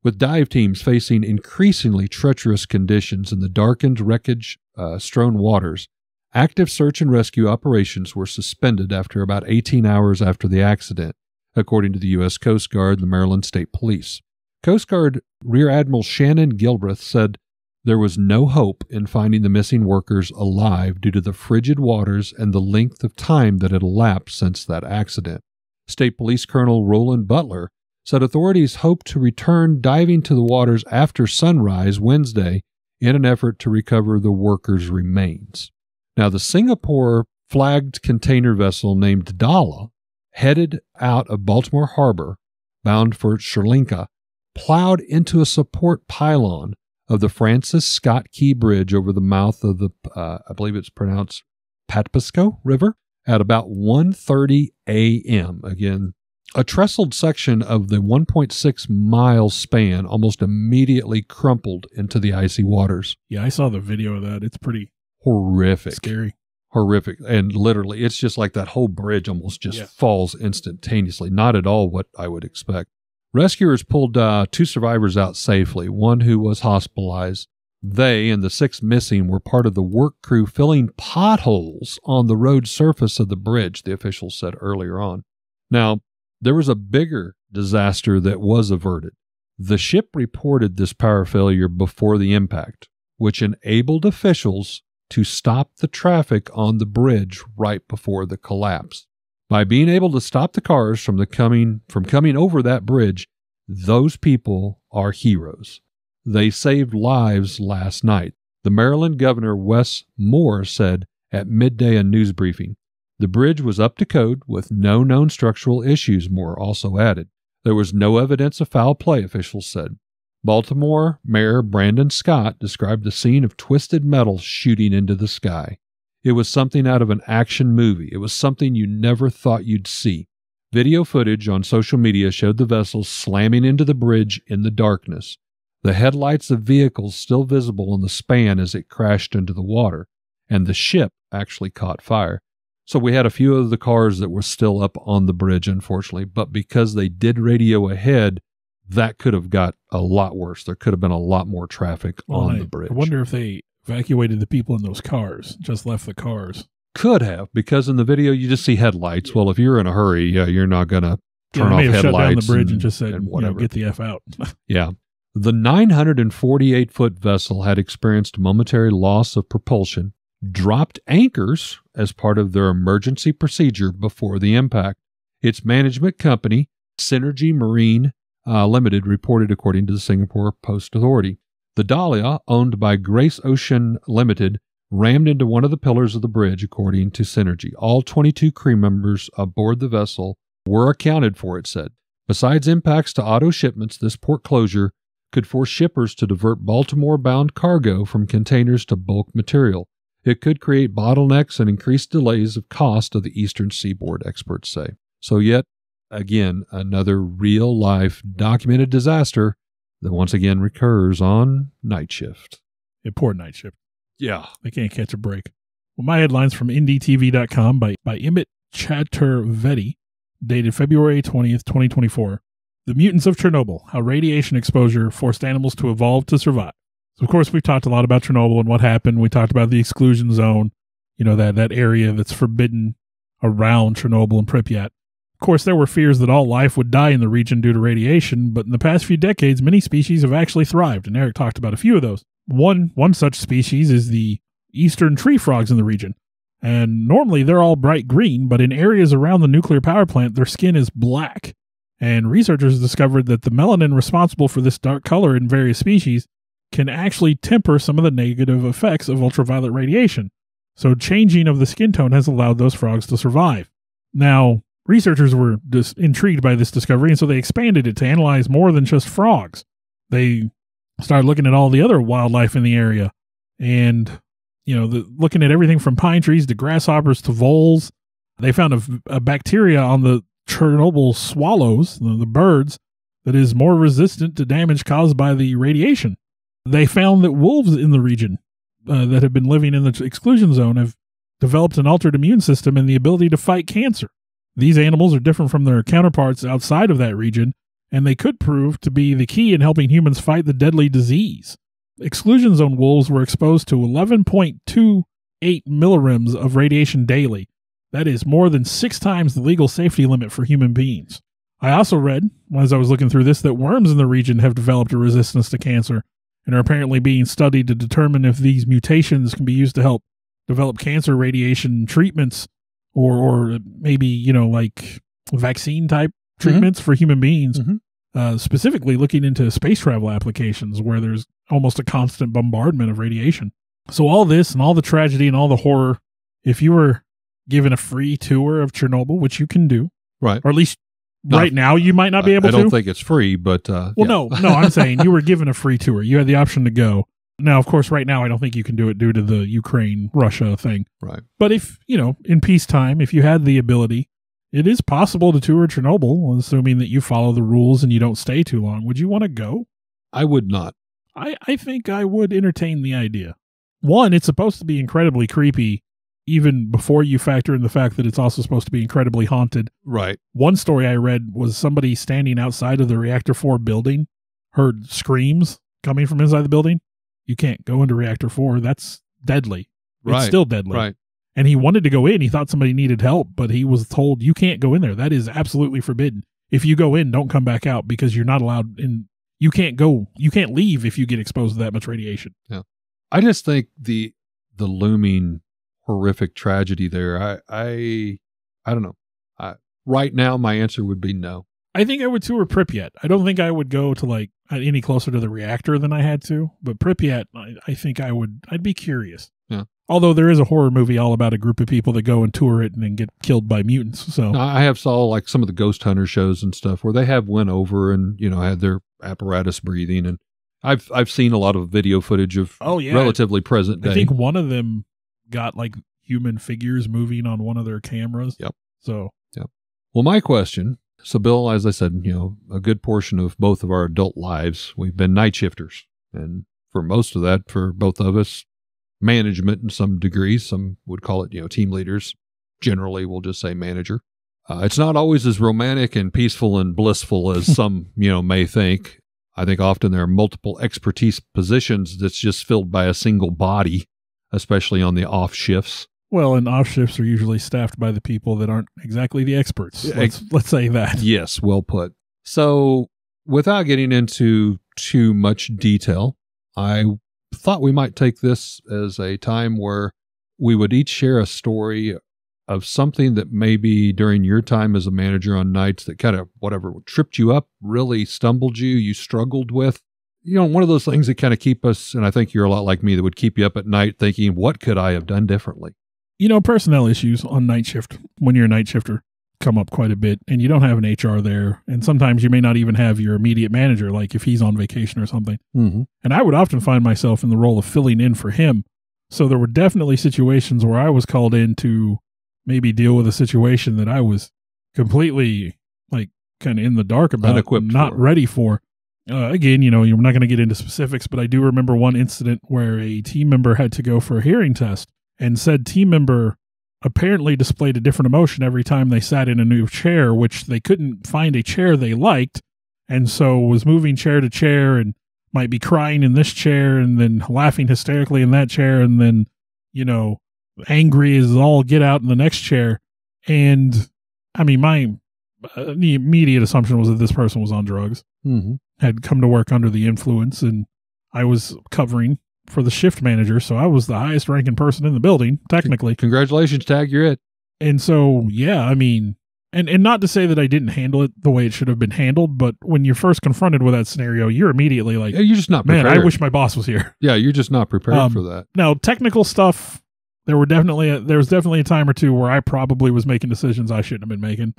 With dive teams facing increasingly treacherous conditions in the darkened wreckage-strewn waters, active search and rescue operations were suspended after about 18 hours after the accident, according to the U.S. Coast Guard and the Maryland State Police. Coast Guard Rear Admiral Shannon Gilbreth said there was no hope in finding the missing workers alive due to the frigid waters and the length of time that had elapsed since that accident. State Police Colonel Roland Butler said authorities hoped to return diving to the waters after sunrise Wednesday in an effort to recover the workers' remains. Now, the Singapore-flagged container vessel named Dala, headed out of Baltimore Harbor, bound for Sri Lanka, plowed into a support pylon of the Francis Scott Key Bridge over the mouth of the, I believe it's pronounced Patapsco River, at about 1:30 a.m. Again, a trestled section of the 1.6-mile span almost immediately crumpled into the icy waters. Yeah, I saw the video of that. It's pretty horrific. Scary. Horrific. And literally, it's just like that whole bridge almost just falls instantaneously. Not at all what I would expect. Rescuers pulled 2 survivors out safely, one who was hospitalized. They and the 6 missing were part of the work crew filling potholes on the road surface of the bridge, the officials said earlier on. Now, there was a bigger disaster that was averted. The ship reported this power failure before the impact, which enabled officials to stop the traffic on the bridge right before the collapse. By being able to stop the cars from coming over that bridge, those people are heroes. They saved lives last night. The Maryland Governor Wes Moore said at midday a news briefing, the bridge was up to code with no known structural issues, Moore also added. There was no evidence of foul play, officials said. Baltimore Mayor Brandon Scott described the scene of twisted metal shooting into the sky. It was something out of an action movie. It was something you never thought you'd see. Video footage on social media showed the vessel slamming into the bridge in the darkness. The headlights of vehicles still visible in the span as it crashed into the water, and the ship actually caught fire. So we had a few of the cars that were still up on the bridge, unfortunately, but because they did radio ahead, that could have got a lot worse. There could have been a lot more traffic on the bridge. I wonder if they evacuated the people in those cars, just left the cars. Could have, because in the video you just see headlights. Well, if you're in a hurry, you're not going to turn off headlights. Shut down the bridge and just said, whatever. Get the F out. Yeah. The 948-foot vessel had experienced momentary loss of propulsion, dropped anchors as part of their emergency procedure before the impact. Its management company, Synergy Marine Limited, reported according to the Singapore Post Authority. The Dahlia, owned by Grace Ocean Limited, rammed into one of the pillars of the bridge, according to Synergy. All 22 crew members aboard the vessel were accounted for, it said. Besides impacts to auto shipments, this port closure could force shippers to divert Baltimore-bound cargo from containers to bulk material. It could create bottlenecks and increase delays of cost of the eastern seaboard, experts say. So yet, again, another real-life documented disaster that once again recurs on night shift. Yeah, poor night shift. Yeah. They can't catch a break. Well, my headline's from IndieTV.com by Emmett Chaturvedi, dated February 20th, 2024. The Mutants of Chernobyl, How Radiation Exposure Forced Animals to Evolve to Survive. So, of course, we've talked a lot about Chernobyl and what happened. We talked about the exclusion zone, that area that's forbidden around Chernobyl and Pripyat. Of course, there were fears that all life would die in the region due to radiation, but in the past few decades, many species have actually thrived, and Eric talked about a few of those. One such species is the eastern tree frogs in the region, and normally they're all bright green, but in areas around the nuclear power plant, their skin is black. And researchers discovered that the melanin responsible for this dark color in various species can actually temper some of the negative effects of ultraviolet radiation. So changing of the skin tone has allowed those frogs to survive. Now, researchers were just intrigued by this discovery, and so they expanded it to analyze more than just frogs. They started looking at all the other wildlife in the area, and looking at everything from pine trees to grasshoppers to voles. They found a bacteria on the Chernobyl swallows, the birds, that is more resistant to damage caused by the radiation. They found that wolves in the region that have been living in the exclusion zone have developed an altered immune system and the ability to fight cancer. These animals are different from their counterparts outside of that region, and they could prove to be the key in helping humans fight the deadly disease. Exclusion zone wolves were exposed to 11.28 millirems of radiation daily. That is more than 6 times the legal safety limit for human beings. I also read, as I was looking through this, that worms in the region have developed a resistance to cancer and are apparently being studied to determine if these mutations can be used to help develop cancer radiation treatments or maybe, like vaccine-type treatments for human beings, specifically looking into space travel applications where there's almost a constant bombardment of radiation. So all this and all the tragedy and all the horror, if you were given a free tour of Chernobyl, which you can do, right? Or at least right now you might not be able to. I don't think it's free, but no, I'm saying you were given a free tour. You had the option to go. Now, of course, right now I don't think you can do it due to the Ukraine-Russia thing. Right. But if, in peacetime, if you had the ability, it is possible to tour Chernobyl, assuming that you follow the rules and you don't stay too long. Would you want to go? I would not. I think I would entertain the idea. One, it's supposed to be incredibly creepy, even before you factor in the fact that it's also supposed to be incredibly haunted. Right. One story I read was somebody standing outside of the Reactor 4 building heard screams coming from inside the building. You can't go into Reactor 4. That's deadly. Right. It's still deadly. Right. And he wanted to go in. He thought somebody needed help, but he was told, you can't go in there. That is absolutely forbidden. If you go in, don't come back out because you're not allowed in. You can't go. You can't leave if you get exposed to that much radiation. Yeah. I just think the looming horrific tragedy there, I don't know. Right now, my answer would be no. I think I would tour Pripyat. I don't think I would go to any closer to the reactor than I had to, but Pripyat, I think I'd be curious. Yeah. Although there is a horror movie all about a group of people that go and tour it and then get killed by mutants. So I have saw some of the ghost hunter shows and stuff where they have went over and, had their apparatus breathing. And I've seen a lot of video footage of relatively present day. I think one of them got human figures moving on one of their cameras. Yep. So. Yep. Well, my question. So, Bill, as I said, a good portion of both of our adult lives, we've been night shifters. And for most of that, for both of us, management in some degree. Some would call it, team leaders. Generally, we'll just say manager. It's not always as romantic and peaceful and blissful as some, may think. I think often there are multiple expertise positions that's just filled by a single body, especially on the off shifts. Well, and off shifts are usually staffed by the people that aren't exactly the experts. Let's say that. Yes, well put. So, without getting into too much detail, I thought we might take this as a time where we would each share a story of something that maybe during your time as a manager on nights that kind of tripped you up, really stumbled you struggled with. One of those things that kind of keep us, and I think you're a lot like me, that would keep you up at night thinking, what could I have done differently? Personnel issues on night shift when you're a night shifter. come up quite a bit, and you don't have an HR there. And sometimes you may not even have your immediate manager, like if he's on vacation or something. Mm-hmm. And I would often find myself in the role of filling in for him. So there were definitely situations where I was called in to maybe deal with a situation that I was completely like kind of in the dark about, unequipped, not ready for. Again, you know, you're not going to get into specifics, but I do remember one incident where a team member had to go for a hearing test, and said team member apparently displayed a different emotion every time they sat in a new chair, which they couldn't find a chair they liked, and so was moving chair to chair and might be crying in this chair and then laughing hysterically in that chair and then, you know, angry as all get out in the next chair. And I mean, my immediate assumption was that this person was on drugs, had come to work under the influence, and I was covering for the shift manager, so I was the highest ranking person in the building, technically. Congratulations, Tag, you're it. And so, yeah, I mean, and not to say that I didn't handle it the way it should have been handled, but when you're first confronted with that scenario, you're immediately like, you're just not prepared. Man, I wish my boss was here. Yeah, you're just not prepared for that. Now, technical stuff, there was definitely a time or two where I probably was making decisions I shouldn't have been making.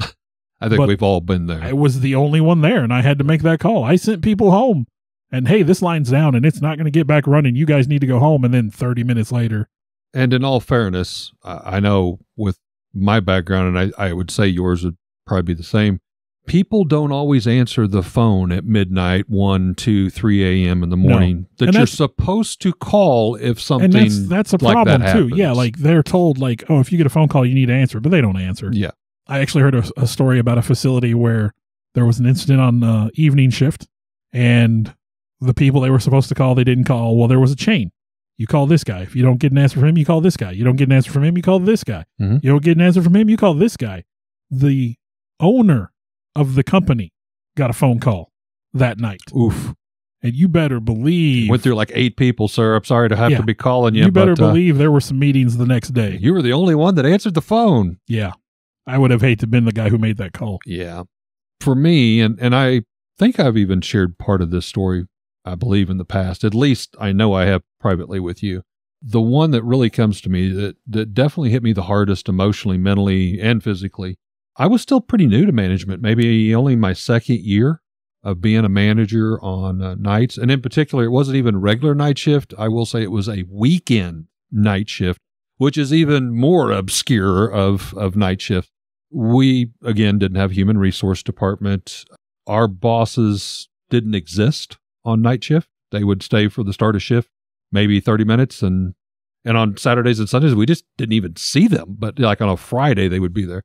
I think we've all been there. I was the only one there, and I had to make that call. I sent people home. And hey, this line's down and it's not going to get back running. You guys need to go home. And then 30 minutes later. And in all fairness, I know with my background, and I would say yours would probably be the same, people don't always answer the phone at midnight, 1, 2, 3 a.m. in the morning that you're supposed to call if something and that's a problem like that too. happens. Yeah, like they're told like, oh, if you get a phone call, you need to answer, but they don't answer. Yeah. I actually heard a story about a facility where there was an incident on evening shift, and the people they were supposed to call, they didn't call. Well, there was a chain. You call this guy. If you don't get an answer from him, you call this guy. You don't get an answer from him, you call this guy. Mm-hmm. You don't get an answer from him, you call this guy. The owner of the company got a phone call that night. Oof. And you better believe... Went through like 8 people, sir. I'm sorry to have to be calling you. You better believe there were some meetings the next day. You were the only one that answered the phone. Yeah. I would have hated to have been the guy who made that call. Yeah. For me, and I think I've even shared part of this story, I believe, in the past. At least I know I have privately with you. The one that really comes to me that definitely hit me the hardest emotionally, mentally, and physically. I was still pretty new to management, maybe only my second year of being a manager on nights. And in particular, it wasn't even regular night shift. I will say it was a weekend night shift, which is even more obscure of night shift. We, again, didn't have a human resource department. Our bosses didn't exist on night shift. They would stay for the start of shift, maybe 30 minutes. And on Saturdays and Sundays, we just didn't even see them. But like on a Friday, they would be there.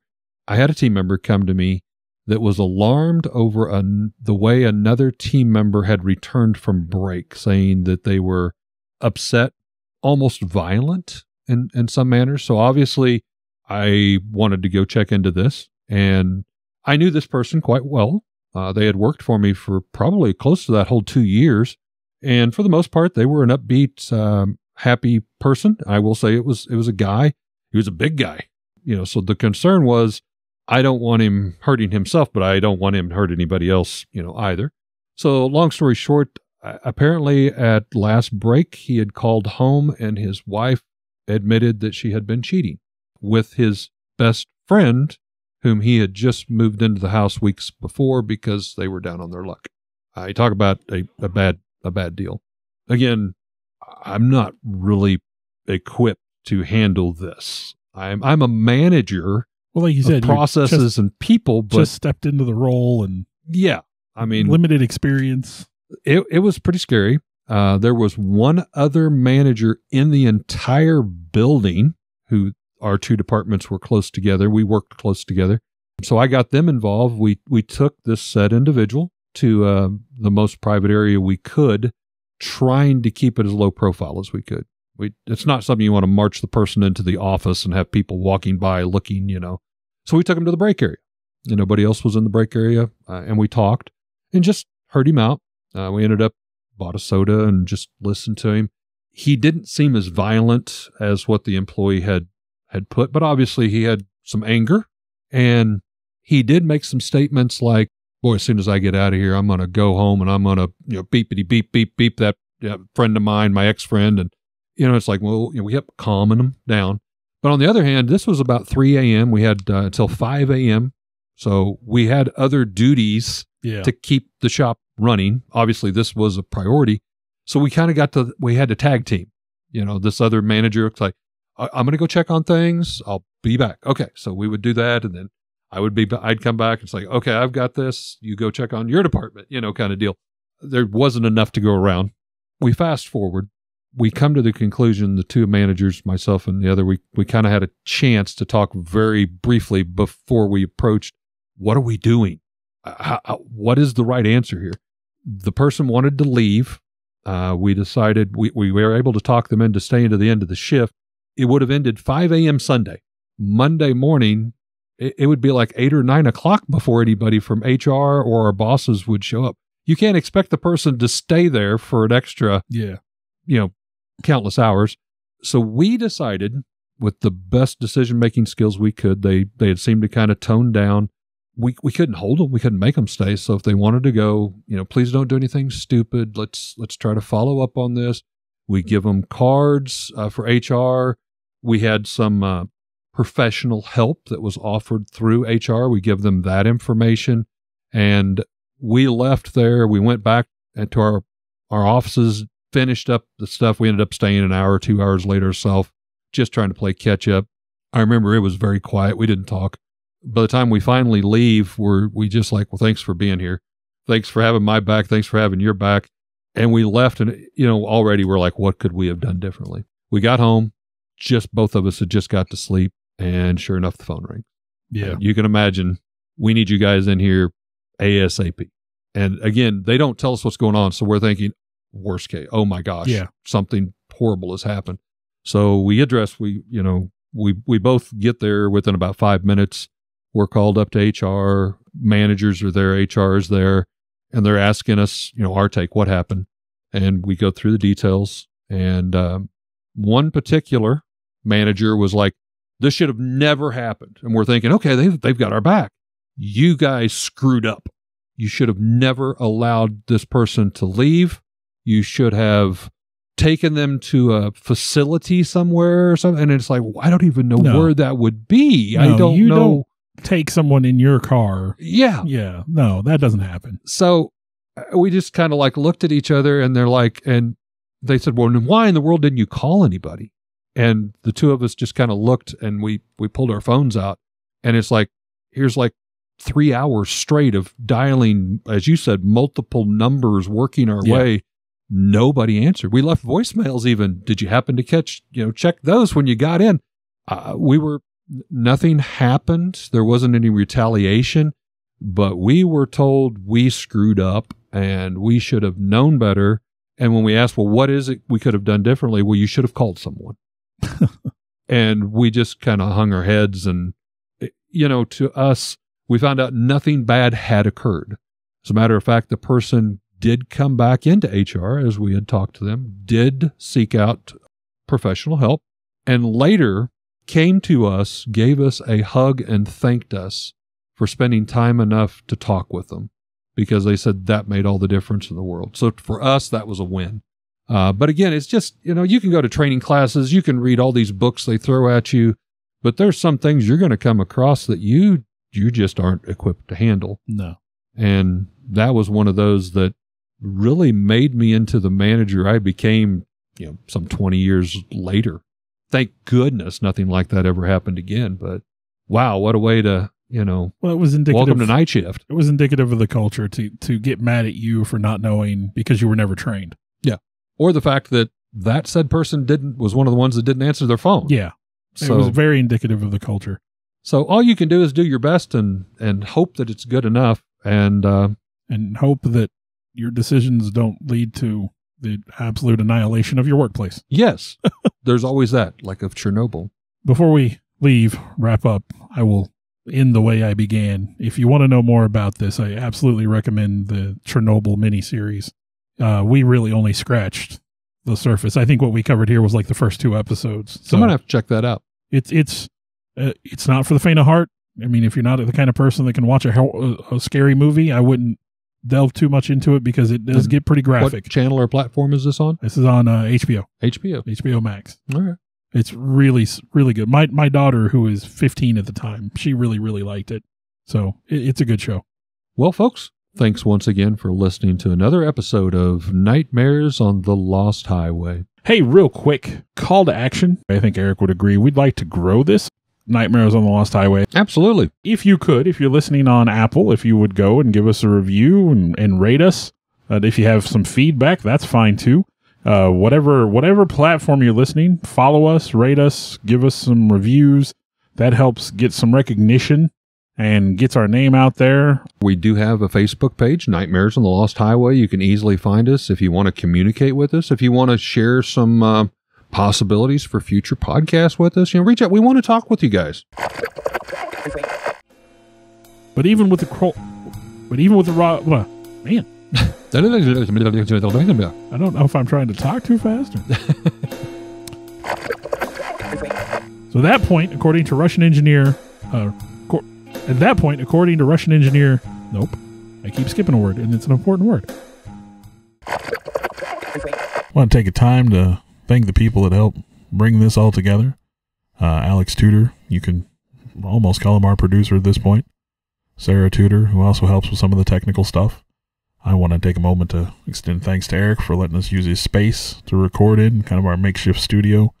I had a team member come to me that was alarmed over the way another team member had returned from break, saying that they were upset, almost violent in some manners. So obviously, I wanted to go check into this. And I knew this person quite well. They had worked for me for probably close to that whole 2 years. And for the most part, they were an upbeat, happy person. I will say it was a guy. He was a big guy. So the concern was, I don't want him hurting himself, but I don't want him to hurt anybody else, either. So long story short, apparently at last break, he had called home and his wife admitted that she had been cheating with his best friend, whom he had just moved into the house weeks before because they were down on their luck. You talk about a bad deal. Again, I'm not really equipped to handle this. I'm a manager. Well, like you said, processes and people, but just stepped into the role and I mean, limited experience. It was pretty scary. There was one other manager in the entire building who our 2 departments were close together. We worked close together. So I got them involved. We took this said individual to the most private area we could, trying to keep it as low profile as we could. It's not something you want to march the person into the office and have people walking by looking, So we took him to the break area. Nobody else was in the break area, and we talked and just heard him out. We ended up bought a soda and just listened to him. He didn't seem as violent as what the employee had put, but obviously he had some anger, and he did make some statements like, boy, as soon as I get out of here, I'm going to go home and I'm going to, beepity beep, beep, beep that friend of mine, my ex-friend. And, it's like, well, we kept calming him down. But on the other hand, this was about 3 a.m. We had until 5 a.m. So we had other duties to keep the shop running. Obviously, this was a priority. So we kind of we had to tag team. You know, this other manager was like, I'm going to go check on things. I'll be back. Okay. So we would do that. And then I'd come back and it's like, okay, I've got this. You go check on your department, you know, kind of deal. There wasn't enough to go around. We fast forward. We come to the conclusion, the two managers, myself and the other, we kind of had a chance to talk very briefly before we approached, what are we doing? What is the right answer here? The person wanted to leave. We decided we were able to talk them into staying to the end of the shift. It would have ended 5 a.m. Sunday. Monday morning, it would be like 8 or 9 o'clock before anybody from HR or our bosses would show up. You can't expect the person to stay there for an extra, countless hours. So we decided, with the best decision-making skills we could, they had seemed to kind of tone down. We couldn't hold them. We couldn't make them stay. So if they wanted to go, please don't do anything stupid. Let's try to follow up on this. We give them cards for HR. We had some professional help that was offered through HR. We give them that information. And we left there. We went back to our offices, finished up the stuff. We ended up staying an hour or 2 hours later ourselves, just trying to play catch up. I remember it was very quiet. We didn't talk. By the time we finally leave, we just like, well, thanks for being here. Thanks for having my back. Thanks for having your back. And we left, and already we're like, what could we have done differently? We got home, just both of us had just got to sleep, and sure enough, the phone rang. Yeah, and you can imagine, we need you guys in here ASAP. And again, they don't tell us what's going on, so we're thinking, worst case, oh my gosh, something horrible has happened. So we address, we both get there within about 5 minutes. We're called up to HR. Managers are there. HR is there. And they're asking us, our take, what happened? And we go through the details. And one particular manager was like, this should have never happened. And we're thinking, okay, they've got our back. You guys screwed up. You should have never allowed this person to leave. You should have taken them to a facility somewhere or something. And it's like, I don't even know where that would be. I don't know. Don't take someone in your car. Yeah. Yeah. No, that doesn't happen. So we just kind of like looked at each other, and they're like, and they said, well, then why in the world didn't you call anybody? And the two of us just kind of looked, and we pulled our phones out, and it's like, here's like 3 hours straight of dialing, as you said, multiple numbers, working our way. Nobody answered. We left voicemails even. Did you happen to check those when you got in? Nothing happened. There wasn't any retaliation, but we were told we screwed up and we should have known better. And when we asked, well, what is it we could have done differently? Well, you should have called someone. And we just kind of hung our heads, and, to us, we found out nothing bad had occurred. As a matter of fact, the person did come back into HR as we had talked to them, did seek out professional help, and later came to us, gave us a hug, and thanked us for spending time enough to talk with them, because they said that made all the difference in the world. So for us, that was a win. But again, it's just, you can go to training classes, you can read all these books they throw at you, but there's some things you're going to come across that you just aren't equipped to handle. No. And that was one of those that really made me into the manager I became, some 20 years later. Thank goodness nothing like that ever happened again. But wow, what a way to, well, it was indicative. Welcome to night shift. It was indicative of the culture to get mad at you for not knowing because you were never trained. Yeah. Or the fact that said person was one of the ones that didn't answer their phone. Yeah. So, it was very indicative of the culture. So all you can do is do your best and hope that it's good enough, and hope that your decisions don't lead to the absolute annihilation of your workplace. Yes. There's always that, like of Chernobyl. Before we wrap up, I will end the way I began. If you want to know more about this, I absolutely recommend the Chernobyl miniseries. We really only scratched the surface. I think what we covered here was like the first 2 episodes. So I'm going to have to check that out. It's not for the faint of heart. I mean, if you're not the kind of person that can watch a scary movie, I wouldn't delve too much into it because it does get pretty graphic. What channel or platform is this on? This is on HBO. HBO Max. All right. It's really, really good. My daughter, who is 15 at the time, she really, really liked it. So it's a good show. Well, folks, thanks once again for listening to another episode of Nightmares on the Lost Highway. Hey, real quick, call to action. I think Eric would agree. We'd like to grow this, Nightmares on the Lost Highway. Absolutely. If you could, if you're listening on Apple, if you would go and give us a review and rate us. If you have some feedback, that's fine too. Whatever platform you're listening, follow us, rate us, give us some reviews. That helps get some recognition and gets our name out there. We do have a Facebook page, Nightmares on the Lost Highway. You can easily find us if you want to communicate with us. If you want to share some possibilities for future podcasts with us, reach out. We want to talk with you guys. But even with the man. I don't know if I'm trying to talk too fast. So at that point, according to Russian engineer, nope, I keep skipping a word, and it's an important word. I want to take a time to thank the people that helped bring this all together. Alex Tudor, you can almost call him our producer at this point. Sarah Tudor, who also helps with some of the technical stuff. I want to take a moment to extend thanks to Eric for letting us use his space to record in, kind of our makeshift studio.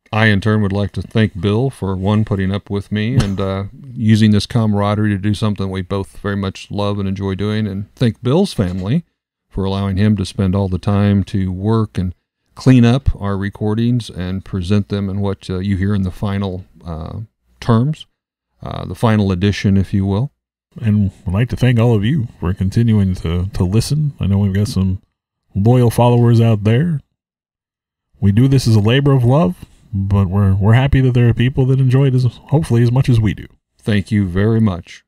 I, in turn, would like to thank Bill for, putting up with me and using this camaraderie to do something we both very much love and enjoy doing, and thank Bill's family for allowing him to spend all the time to work and clean up our recordings and present them in what you hear in the final terms, the final edition, if you will. And I'd like to thank all of you for continuing to listen. I know we've got some loyal followers out there. We do this as a labor of love, but we're happy that there are people that enjoy it hopefully as much as we do. Thank you very much.